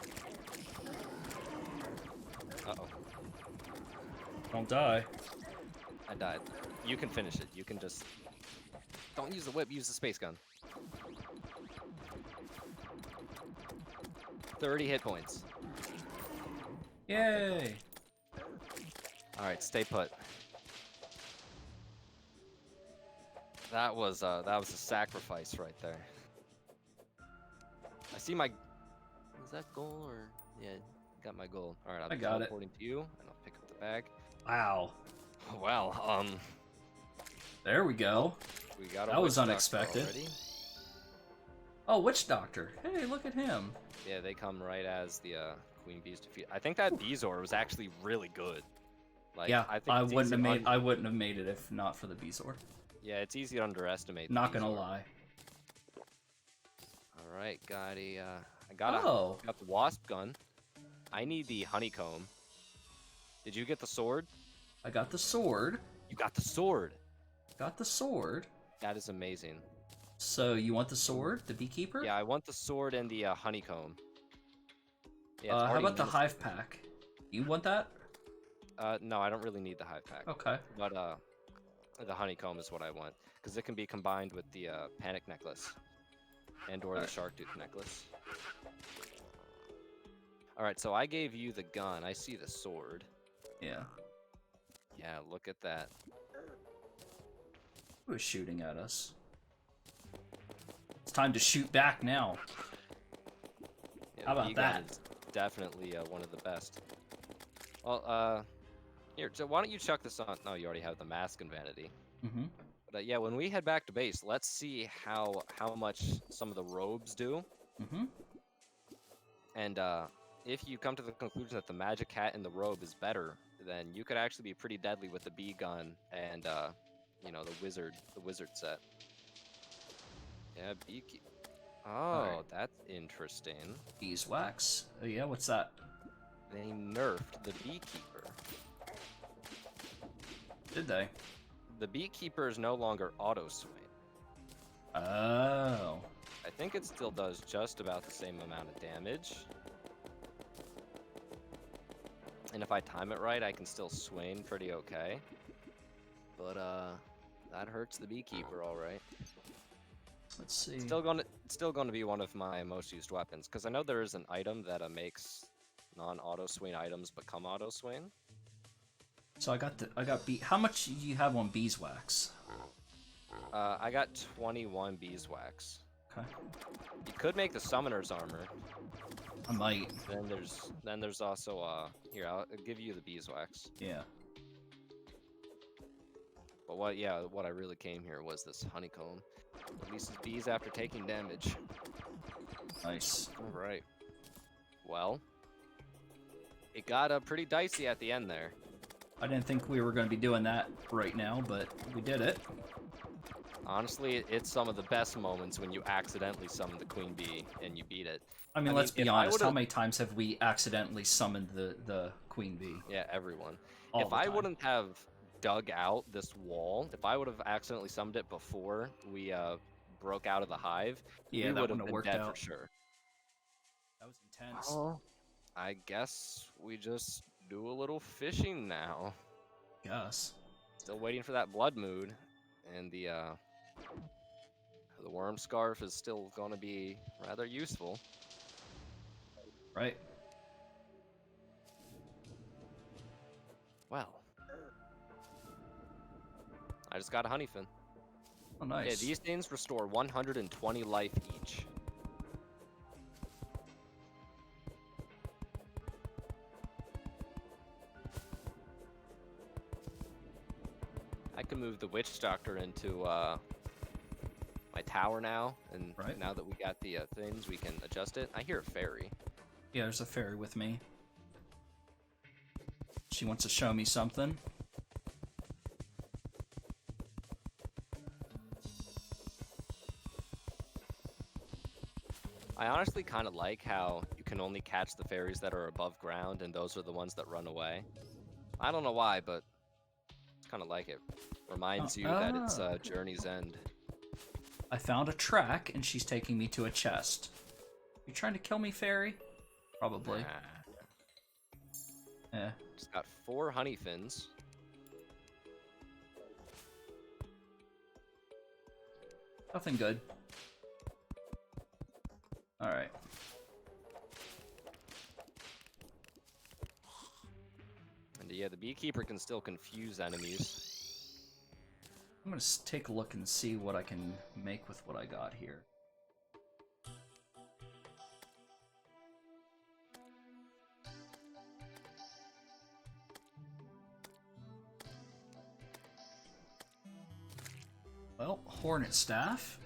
Uh-oh. Don't die. I died. You can finish it. You can just... Don't use the whip, use the space gun. 30 hit points. Yay! Alright, stay put. That was a sacrifice right there. I see my... Was that goal or... Yeah, got my goal. Alright, I'll be teleporting to you, and I'll pick up the bag. Wow. Well, There we go. we got That was unexpected. already. Oh, Witch Doctor. Hey, look at him. Yeah, they come right as the Queen Bee's defeat. I think that Beezor was actually really good. Like, Yeah, I think I wouldn't have made it if not for the Beezor. Yeah, it's easy to underestimate. Not gonna lie. All right, got the wasp gun. I need the honeycomb. Did you get the sword? I got the sword. You got the sword. Got the sword. That is amazing. So you want the sword, the beekeeper? Yeah, I want the sword and the honeycomb. Yeah, how about the hive pack? You want that? No, I don't really need the hive pack. Okay. But the honeycomb is what I want, because it can be combined with the panic necklace and/or the shark tooth necklace. All right, so I gave you the gun. I see the sword. Yeah. Yeah, look at that. Who is shooting at us? It's time to shoot back now. Yeah, How about that? Is definitely one of the best. Well, here, so why don't you chuck this on? No, you already have the mask and vanity. Mm-hmm. But yeah, when we head back to base, let's see how much some of the robes do. Mm-hmm. And if you come to the conclusion that the magic hat in the robe is better, then you could actually be pretty deadly with the bee gun and you know, the wizard set. Yeah, beekeeper. Oh, right. that's interesting. Beeswax. Oh yeah, what's that? They nerfed the beekeeper. Did they? the beekeeper is no longer auto swing. Oh. I think it still does just about the same amount of damage. And if I time it right, I can still swing pretty okay. But that hurts the beekeeper, all right. Let's see. Still gonna be one of my most used weapons because I know there is an item that makes non-auto swing items become auto swing. So I got bee. How much do you have on beeswax? I got 21 beeswax. Okay. You could make the summoner's armor. I might. Then there's also here I'll give you the beeswax. Yeah. But what I really came here was this honeycomb. Releases bees after taking damage. Nice. All right. Well, it got pretty dicey at the end there. I didn't think we were going to be doing that right now, but we did it. Honestly, it's some of the best moments when you accidentally summon the queen bee and you beat it. I mean, let's be honest. How many times have we accidentally summoned the queen bee? Yeah, everyone. All If the I time. wouldn't have dug out this wall, if I would have accidentally summoned it before we broke out of the hive, Yeah, we that would have wouldn't have been worked dead out. for sure. That was intense. Well, I guess we just do a little fishing now. Yes. Still waiting for that blood mood, and the worm scarf is still going to be rather useful. Right. Well, I just got a honeyfin. Oh, nice. Yeah, these things restore 120 life each. I can move the witch doctor into my tower now, and Right. now that we got the things, we can adjust it. I hear a fairy. Yeah, there's a fairy with me. She wants to show me something. I honestly kind of like how you can only catch the fairies that are above ground, and those are the ones that run away. I don't know why, but it's kind of like it. Reminds you that it's journey's end. I found a track, and she's taking me to a chest. You trying to kill me, fairy? Probably. Nah. Yeah. Just got 4 honey fins. Nothing good. Alright. And yeah, the beekeeper can still confuse enemies. I'm gonna take a look and see what I can make with what I got here. Well, hornet staff.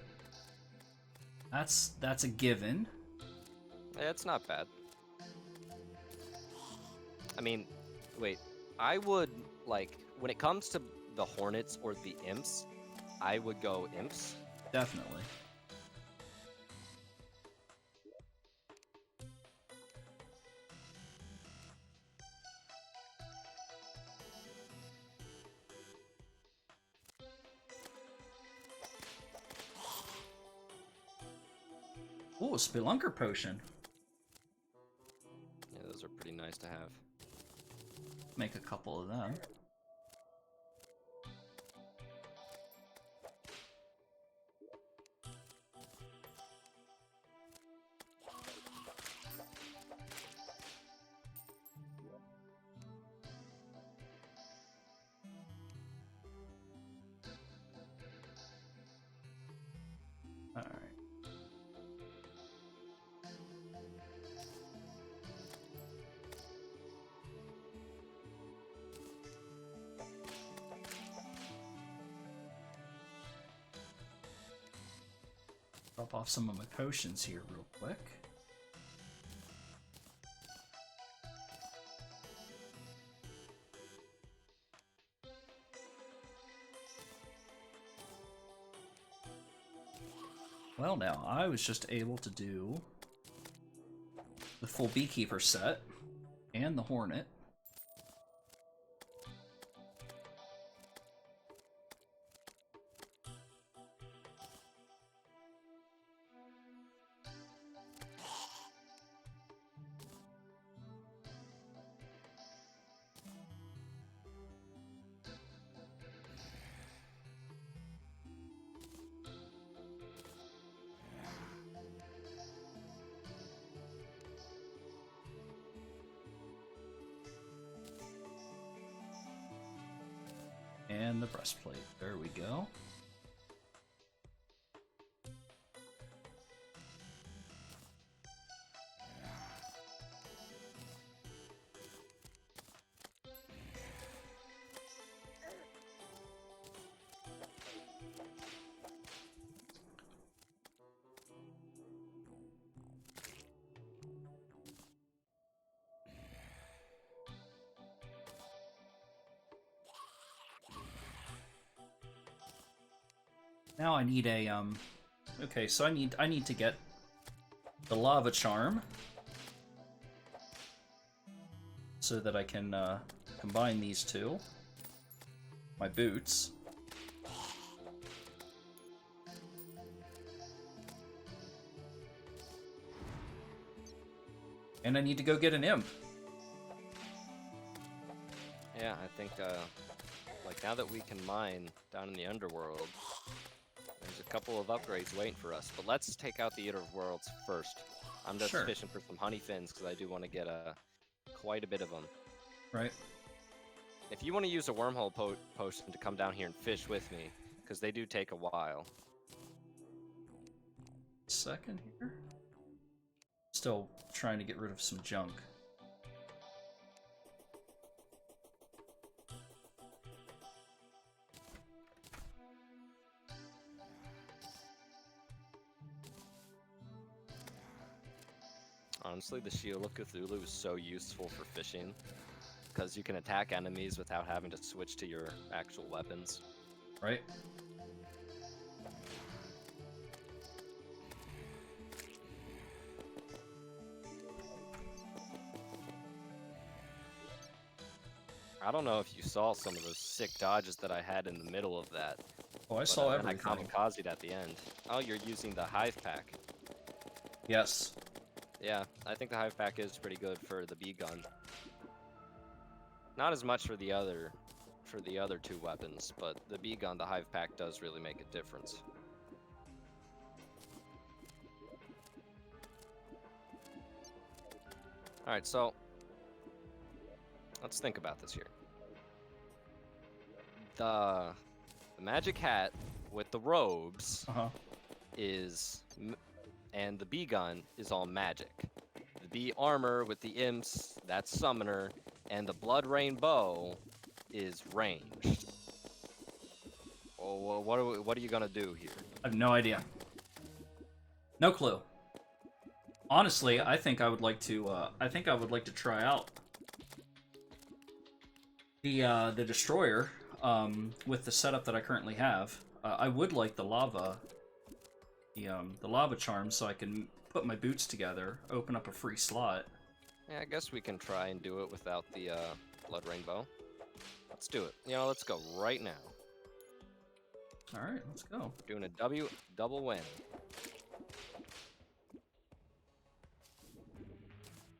That's a given. Yeah, it's not bad. I mean, wait. I would, like, when it comes to the hornets or the imps, I would go imps. Definitely. Ooh, a spelunker potion. Yeah, those are pretty nice to have. Make a couple of them. Alright. Drop off some of my potions here real quick. Well, now, I was just able to do the full beekeeper set and the hornet. And the breastplate. There we go. Now I need a okay, so I need to get the lava charm so that I can combine these two. My boots. And I need to go get an imp. Yeah, I think like now that we can mine down in the underworld, there's a couple of upgrades waiting for us. But let's take out the Eater of Worlds first. I'm just Sure. fishing for some honey fins because I do want to get quite a bit of them. Right. If you want to use a wormhole potion to come down here and fish with me, because they do take a while. Second here. Still trying to get rid of some junk. Honestly, the Shield of Cthulhu is so useful for fishing, because you can attack enemies without having to switch to your actual weapons. Right? I don't know if you saw some of those sick dodges that I had in the middle of that. Oh, I saw And I everything. kamikazed at the end. Oh, you're using the Hive Pack. Yes. Yeah, I think the Hive Pack is pretty good for the bee gun. Not as much for the other two weapons, but the bee gun, the Hive Pack does really make a difference. Alright, so let's think about this here. The magic hat with the robes Uh-huh. and the bee gun is all magic. The bee armor with the imps, that's summoner, and the blood rain bow is ranged. Oh, what are you gonna do here? I have no idea. No clue. Honestly, I think I would like to try out the destroyer with the setup that I currently have. I would like the lava charm so I can put my boots together, open up a free slot. Yeah, I guess we can try and do it without the blood rainbow. Let's do it. You know, let's go right now. All right, let's go. Doing a double win.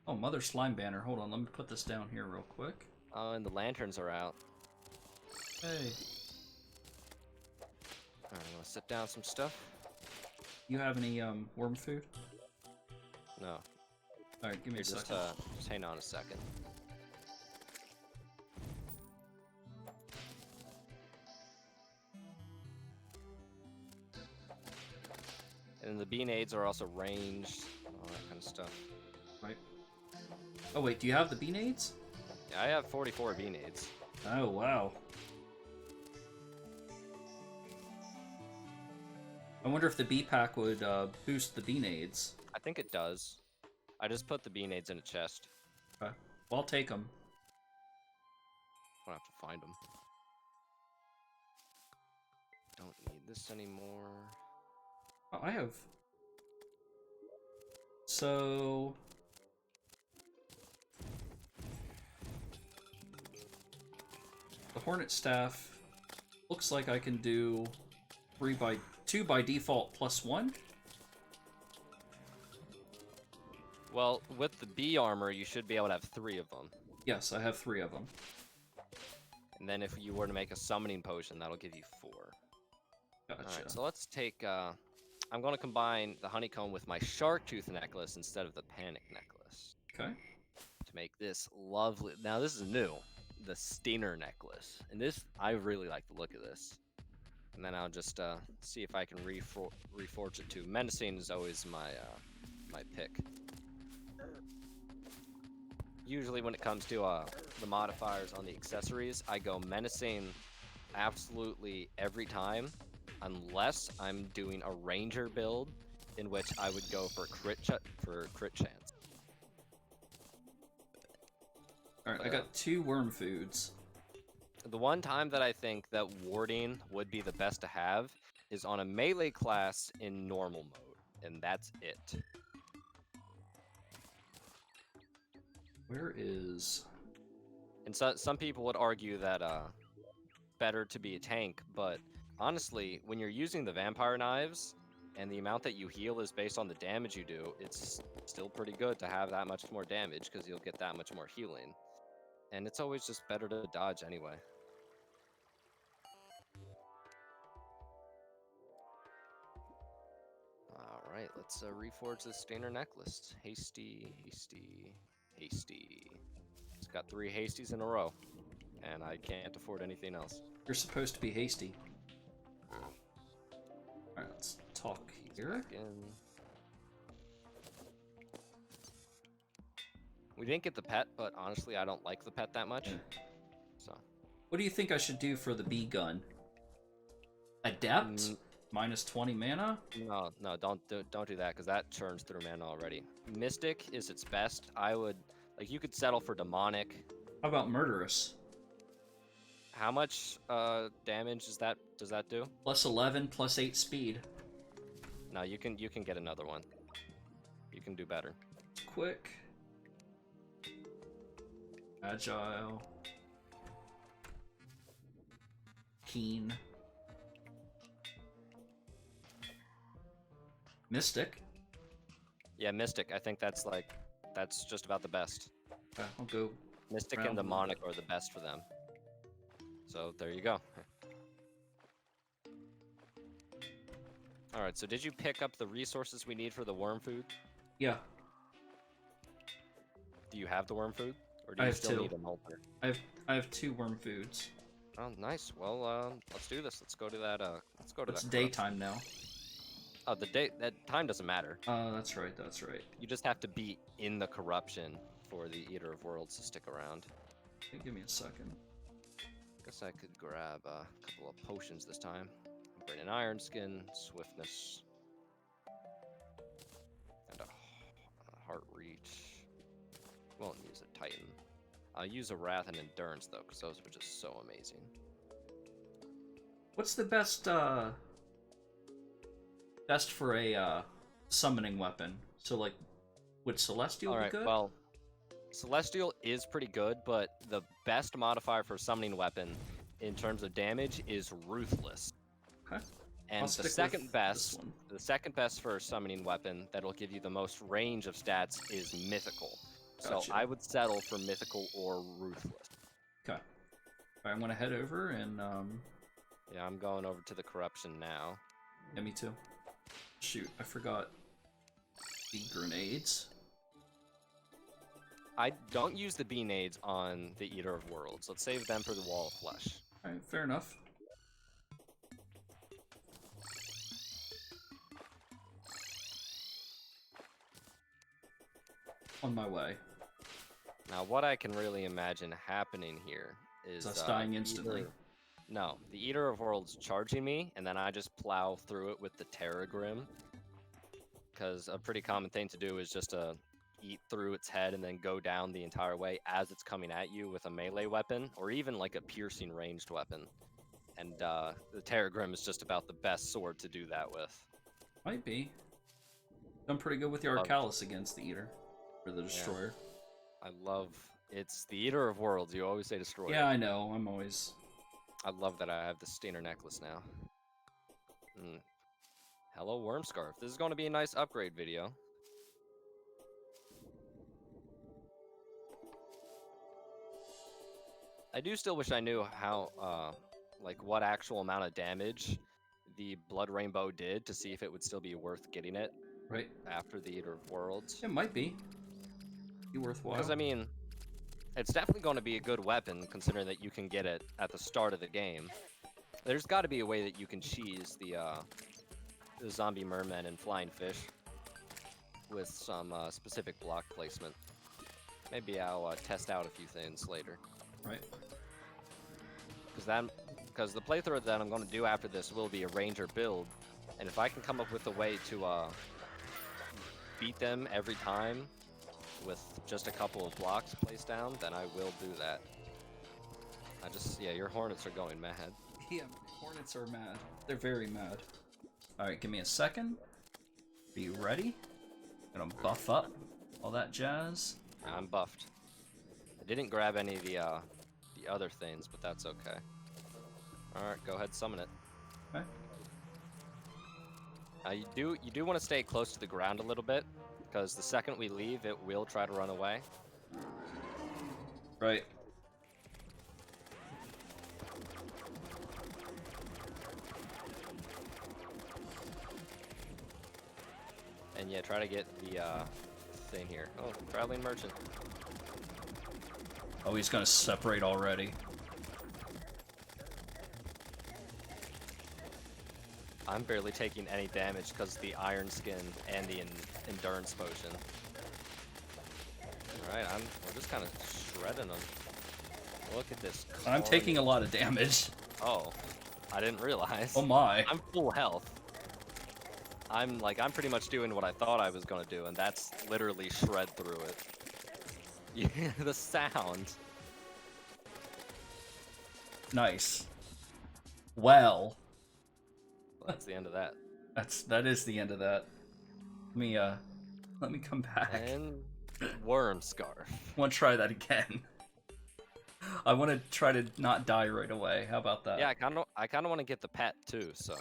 Oh, Mother Slime Banner. Hold on, let me put this down here real quick. Oh, and the lanterns are out. Hey. Alright, I'm gonna set down some stuff. You have any worm food? No. Alright, give me a Just second. just hang on a second. And the bean aids are also ranged, all that kind of stuff. Right. Oh wait, do you have the bean aids? Yeah, I have 44 bean aids. Oh wow. I wonder if the bee pack would boost the bean aids. I think it does. I just put the bean aids in a chest. Okay. Well, I'll take them. I'll have to find them. Don't need this anymore. Oh, I have. So. The Hornet Staff looks like I can do 2 by default +1. Well, with the bee armor, you should be able to have 3 of them. Yes, I have 3 of them. And then if you were to make a summoning potion, that'll give you 4. Gotcha. Alright, so let's take, I'm going to combine the honeycomb with my shark tooth necklace instead of the panic necklace. Okay. To make this lovely. Now, this is new. the Stinger necklace, and this I really like the look of this. And then I'll just see if I can reforge it too. Menacing is always my pick. Usually when it comes to the modifiers on the accessories, I go menacing absolutely every time, unless I'm doing a ranger build, in which I would go for crit chance. All right, I got 2 worm foods. The one time that I think that warding would be the best to have is on a melee class in normal mode, and that's it. Where is... And so some people would argue that better to be a tank, but honestly, when you're using the vampire knives and the amount that you heal is based on the damage you do, it's still pretty good to have that much more damage because you'll get that much more healing. And it's always just better to dodge anyway. Alright, let's reforge this Stainer necklace. Hasty, hasty, hasty. It's got 3 hasties in a row, and I can't afford anything else. You're supposed to be hasty. Alright, let's talk here. We didn't get the pet, but honestly, I don't like the pet that much. So, what do you think I should do for the bee gun? Adept? Minus 20 mana? No, don't do that because that churns through mana already. Mystic is its best. I would you could settle for demonic. How about murderous? How much damage does that do? Plus 11, plus 8 speed. No, you can get another one. You can do better. Quick. Agile. Keen. Mystic. Yeah, Mystic. I think that's just about the best. Okay, I'll go. Mystic and demonic are the best for them. So there you go. Alright, so did you pick up the resources we need for the worm food? Yeah. Do you have the worm food? Or do you still need an altar? I have 2 worm foods. Oh, nice. Well, let's do this. Let's go to that. It's daytime now. Oh, that time doesn't matter. That's right. That's right. You just have to be in the corruption for the Eater of Worlds to stick around. Okay, give me a second. Guess I could grab a couple of potions this time. Bring an Iron Skin, Swiftness, and a Heart Reach. Won't use a Titan. I'll use a Wrath and Endurance though, because those were just so amazing. What's the best for a summoning weapon? So like, would Celestial be good? Well, Celestial is pretty good, but the best modifier for summoning weapon in terms of damage is Ruthless. Okay. And the second best for a summoning weapon that'll give you the most range of stats is Mythical. Gotcha. So I would settle for Mythical or Ruthless. Okay. Alright, I'm gonna head over and Yeah, I'm going over to the corruption now. Yeah, me too. Shoot, I forgot the grenades. I don't use the Bee-Nades on the Eater of Worlds. Let's save them for the Wall of Flesh. Alright, fair enough. On my way. Now, what I can really imagine happening here is us dying instantly. No, the Eater of Worlds charging me, and then I just plow through it with the Terragrim. Because a pretty common thing to do is just to eat through its head and then go down the entire way as it's coming at you with a melee weapon, or even like a piercing ranged weapon. And the Terragrim is just about the best sword to do that with. Might be. I'm pretty good with the Arcalis against the Eater. Or the Destroyer. Yeah. It's the Eater of Worlds. You always say Destroyer. Yeah, I know. I'm always... I love that I have the Stainer necklace now. Hello, Wormscarf. This is going to be a nice upgrade video. I do still wish I knew how, what actual amount of damage the Blood Rainbow did to see if it would still be worth getting it. Right. After the Eater of Worlds. It might be. Be worthwhile. Because, I mean, It's definitely going to be a good weapon, considering that you can get it at the start of the game. There's got to be a way that you can cheese the zombie mermen and flying fish with some specific block placement. Maybe I'll test out a few things later. Right. Because the playthrough that I'm going to do after this will be a ranger build, and if I can come up with a way to beat them every time with just a couple of blocks placed down, then I will do that. Yeah, your hornets are going mad. Yeah, hornets are mad. They're very mad. Alright, give me a second. Be ready. Gonna buff up all that jazz. I'm buffed. I didn't grab any of the other things, but that's okay. Alright, go ahead, summon it. Okay. You do want to stay close to the ground a little bit, because the second we leave, it will try to run away. Right. And yeah, try to get the thing here. Oh, traveling merchant. Oh, he's gonna separate already. I'm barely taking any damage because the iron skin and the endurance potion. Alright, we're just kind of shredding them. Look at this. I'm taking a lot of damage. Oh, I didn't realize. Oh my. I'm full health. I'm pretty much doing what I thought I was gonna do, and that's literally shred through it. You hear the sound. Nice. Well. That's the end of that. That is the end of that. Let me come back. And worm scarf. I want to try that again. I want to try to not die right away. How about that? Yeah, I kind of want to get the pet too. So.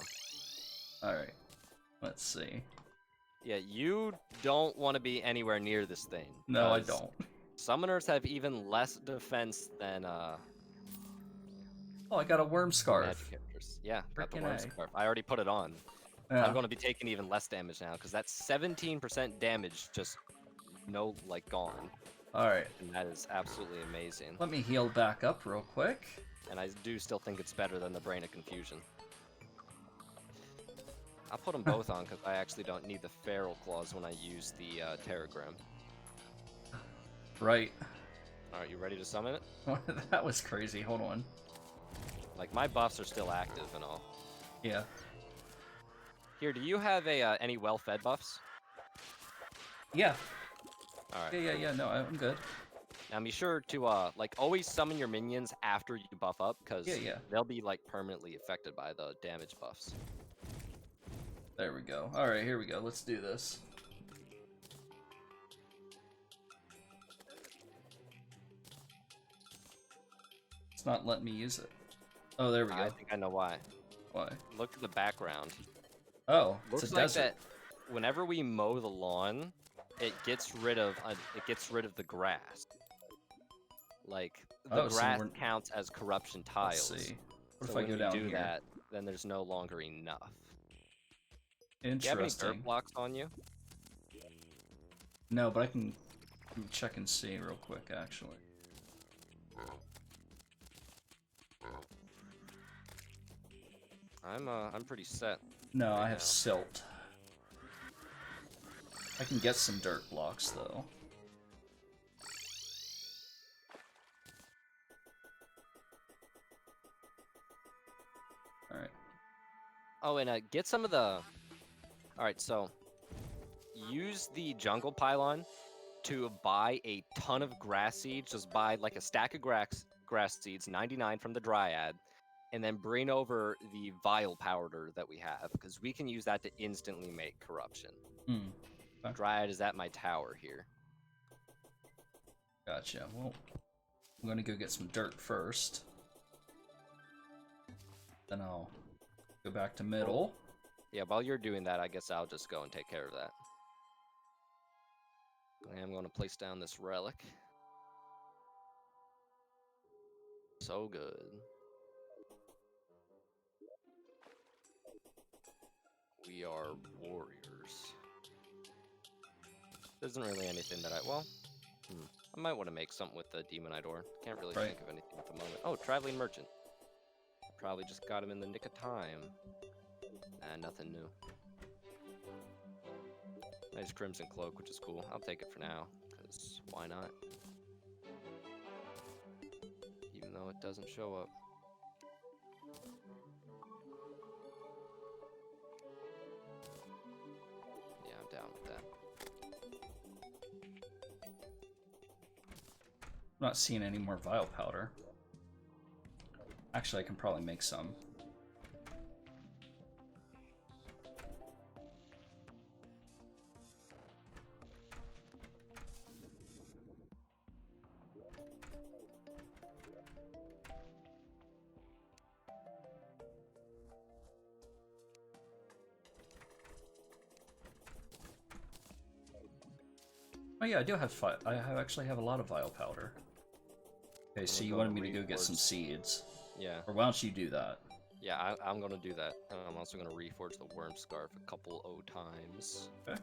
All right. Let's see. Yeah, you don't want to be anywhere near this thing. No, I don't. Summoners have even less defense than Oh, I got a worm magic scarf. characters. Yeah, got the Frickin' worm A. scarf. I already put it on. Yeah. I'm going to be taking even less damage now because that's 17% damage, just gone. All right. And that is absolutely amazing. Let me heal back up real quick. And I do still think it's better than the Brain of Confusion. I'll put them both on because I actually don't need the Feral Claws when I use the Terragram. Right. Alright, you ready to summon it? That was crazy. Hold on. Like, my buffs are still active and all. Yeah. Here, do you have any well-fed buffs? Yeah. Alright. Yeah. No, I'm good. Now be sure to, always summon your minions after you buff up, because they'll be, permanently affected by the damage buffs. There we go. Alright, here we go. Let's do this. It's not letting me use it. Oh, there we go. I think I know why. Why? Look at the background. Oh, Looks it's a like desert. that whenever we mow the lawn, it gets rid of the grass. Like the So grass counts as corruption tiles. Let's see. What So if I when go you down do here? that, then there's no longer enough. Do you have any Interesting. dirt blocks on you? No, but I can check and see real quick, actually. I'm pretty set. No, right I have now. silt. I can get some dirt blocks, though. Alright. Oh, and get some of the. Alright, so use the jungle pylon to buy a ton of grass seeds. Just buy like a stack of grass seeds, 99 from the Dryad, and then bring over the Vile powder that we have, because we can use that to instantly make corruption. Okay. Dryad is at my tower here. Gotcha. Well, I'm gonna go get some dirt first. Then I'll go back to middle. Yeah, while you're doing that, I guess I'll just go and take care of that. I'm going to place down this relic. So good. We are warriors. There isn't really anything that I might want to make something with the Demonite ore. Can't really Right. think of anything at the moment. Oh, Traveling Merchant. Probably just got him in the nick of time. Nah, nothing new. Nice Crimson Cloak, which is cool. I'll take it for now, because why not? Even though it doesn't show up. Yeah, I'm down with that. I'm not seeing any more Vile Powder. Actually, I can probably make some. Oh yeah, I do have actually have a lot of Vile Powder. Okay, so you wanted me to go get some seeds. Yeah. Or why don't you do that? Yeah, I'm gonna do that. And I'm also gonna reforge the Worm Scarf a couple times. Okay.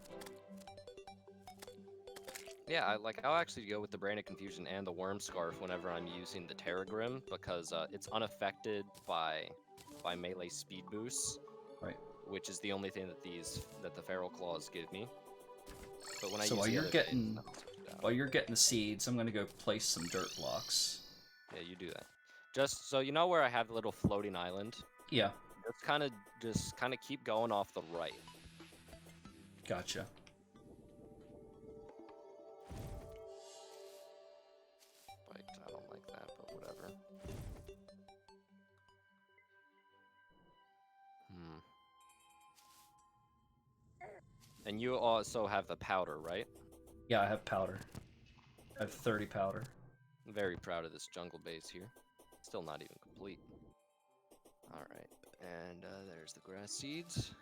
Yeah, I'll actually go with the Brain of Confusion and the Worm Scarf whenever I'm using the Terragrim, because it's unaffected by melee speed boosts. Right. Which is the only thing that the Feral Claws give me. But when I So use while the you're other getting things, while you're getting the seeds, I'm gonna go place some dirt blocks. yeah, you do that. Just so you know where I have the little floating island. Yeah. Just kind of keep going off the right. Gotcha. Like, I don't like that, but whatever. And you also have the powder, right? Yeah, I have powder. I have 30 powder. I'm very proud of this jungle base here. Still not even complete. Alright, and there's the grass seeds.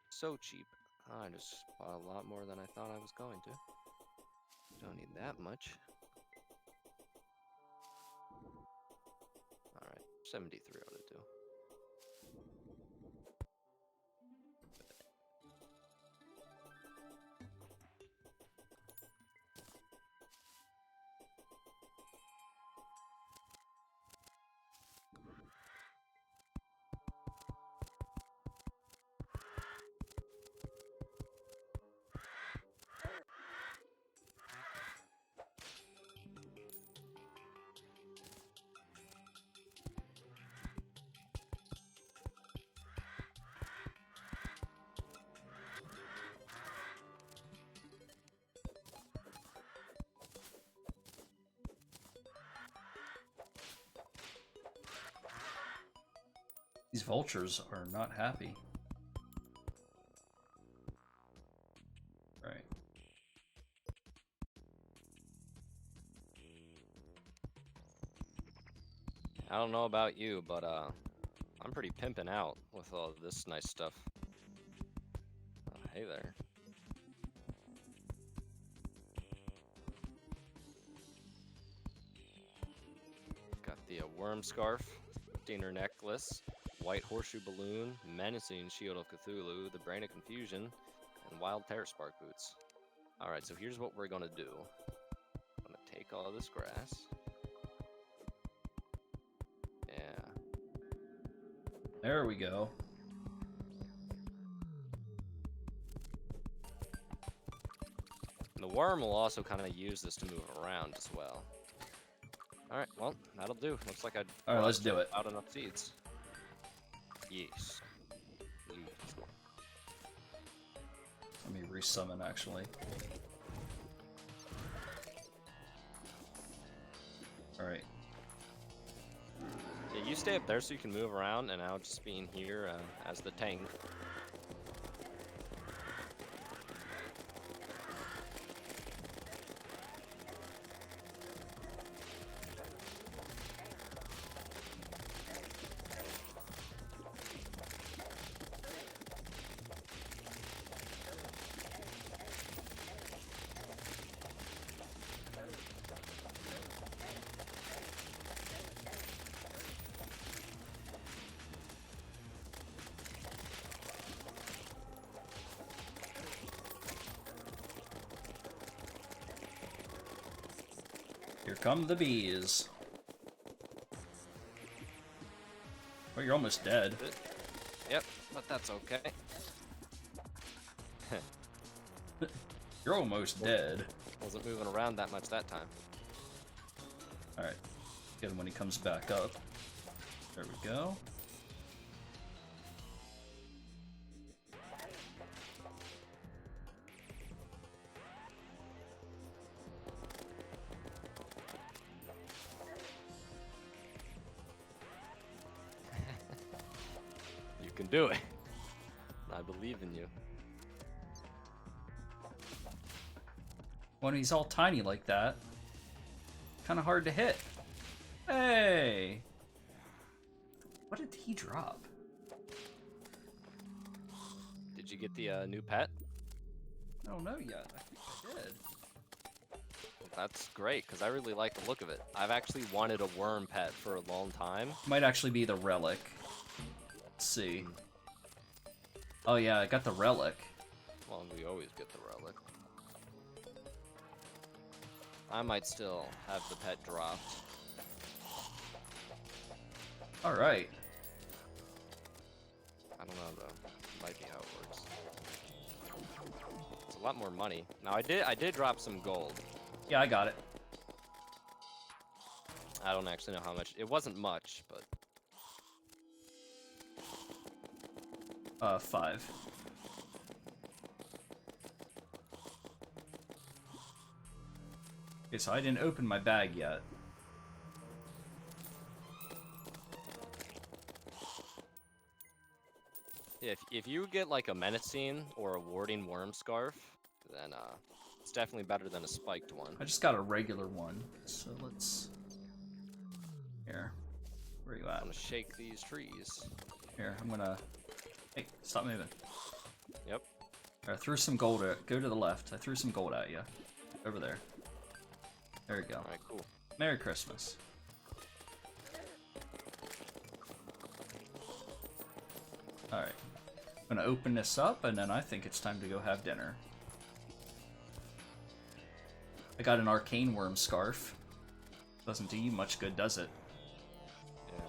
So cheap. I just bought a lot more than I thought I was going to. Don't need that much. Alright, 73 ought to do. These vultures are not happy. Right. I don't know about you, but I'm pretty pimping out with all of this nice stuff. Hey there. Got the Worm Scarf, Dinner Necklace, White Horseshoe Balloon, Menacing Shield of Cthulhu, the Brain of Confusion, and Wild Terror Spark Boots. Alright, so here's what we're gonna do. I'm gonna take all this grass. Yeah. There we go. The worm will also kind of use this to move around as well. Alright, well, that'll do. Looks like I'd Alright, let's do it. out enough seeds. Yes. Let me resummon actually. Alright. Yeah, you stay up there so you can move around, and I'll just be in here as the tank. Here come the bees. Oh, you're almost dead. Yep, but that's okay. You're almost dead. Wasn't moving around that much that time. Alright. Get him when he comes back up. There we go. You can do it. I believe in you. When he's all tiny like that, kind of hard to hit. Hey! What did he drop? Did you get the new pet? I don't know yet. I think I did. That's great, because I really like the look of it. I've actually wanted a worm pet for a long time. Might actually be the relic. Let's see. Oh yeah, I got the relic. Well, we always get the relic. I might still have the pet dropped. Alright. I don't know though. Might be how it works. It's a lot more money. Now I did drop some gold. Yeah, I got it. I don't actually know how much. It wasn't much, but 5. Okay, so I didn't open my bag yet. yeah, if you get like a menacing or a warding worm scarf, then it's definitely better than a spiked one. I just got a regular one, so let's... Here. Where are you I'm at? gonna shake these trees. Here, I'm gonna... Hey, stop moving. Yep. I threw some gold at... Go to the left. I threw some gold at you. Over there. There you go. Alright, cool. Merry Christmas. Alright. I'm gonna open this up, and then I think it's time to go have dinner. I got an arcane worm scarf. Doesn't do you much good, does it? Yeah.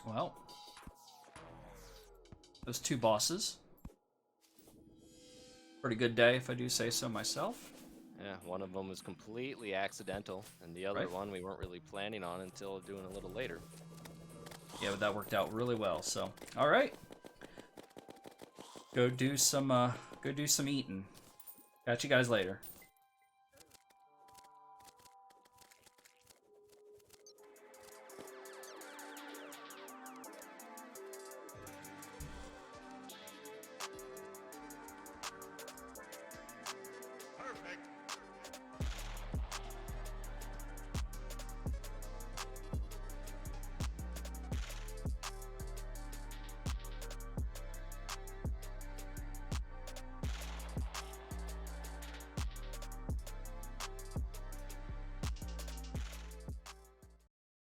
Well, those 2 bosses. Pretty good day, if I do say so myself. Yeah, one of them was completely accidental, and the other Right. one we weren't really planning on until doing a little later. Yeah, but that worked out really well. So, all right, go do some eating. Catch you guys later.